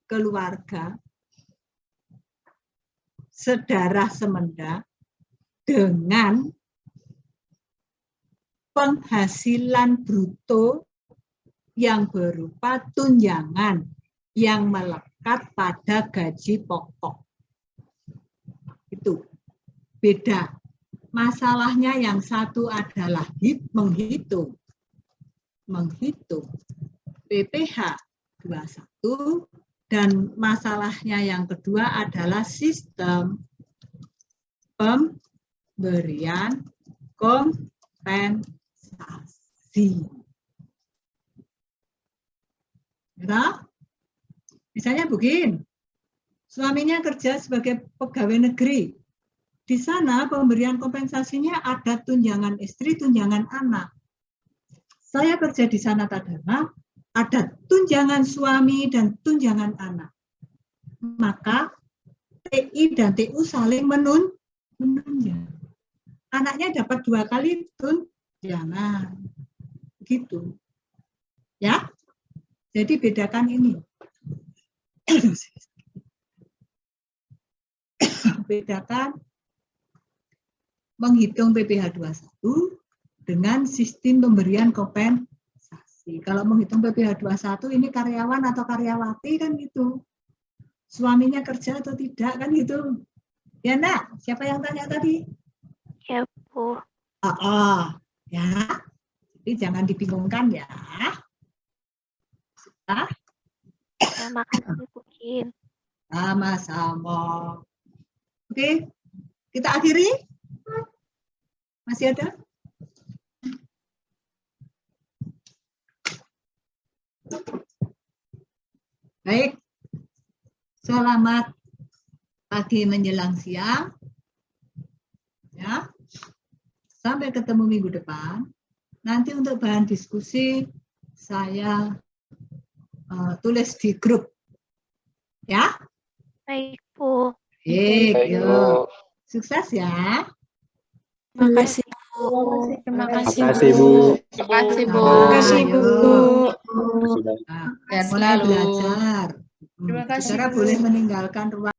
keluarga sedarah semenda dengan penghasilan bruto yang berupa tunjangan yang melekat pada gaji pokok. Itu beda. Masalahnya yang satu adalah menghitung PPh 21 dan masalahnya yang kedua adalah sistem pemberian kompensasi. Ya? Misalnya begini, suaminya kerja sebagai pegawai negeri. Di sana pemberian kompensasinya ada tunjangan istri, tunjangan anak. Saya kerja di sana Tadana, ada tunjangan suami dan tunjangan anak. Maka TI dan TU saling menunjang. Anaknya dapat 2 kali tunjangan. Gitu. Ya. Jadi bedakan ini. Bedakan menghitung PPh 21 dengan sistem pemberian kompensasi. Kalau menghitung PPh 21 ini karyawan atau karyawati kan gitu. Suaminya kerja atau tidak kan gitu. Ya nak, siapa yang tanya tadi? Ya, Bu. Ya. Jadi jangan dibingungkan ya. Sudah? Terima kasih, Bu Kin. Sama-sama. Oke, kita akhiri. Masih ada? Baik. Selamat pagi menjelang siang. Ya. Sampai ketemu minggu depan. Nanti untuk bahan diskusi saya tulis di grup. Ya. Baik, Bu. Baik, yuk. Sukses ya. Terima kasih, Bu. Terima kasih, Makasih, Bu. Terima kasih, Bu. Terima kasih, Bu. Mulai belajar. Terima kasih, Saudara Bu. boleh meninggalkan ruang.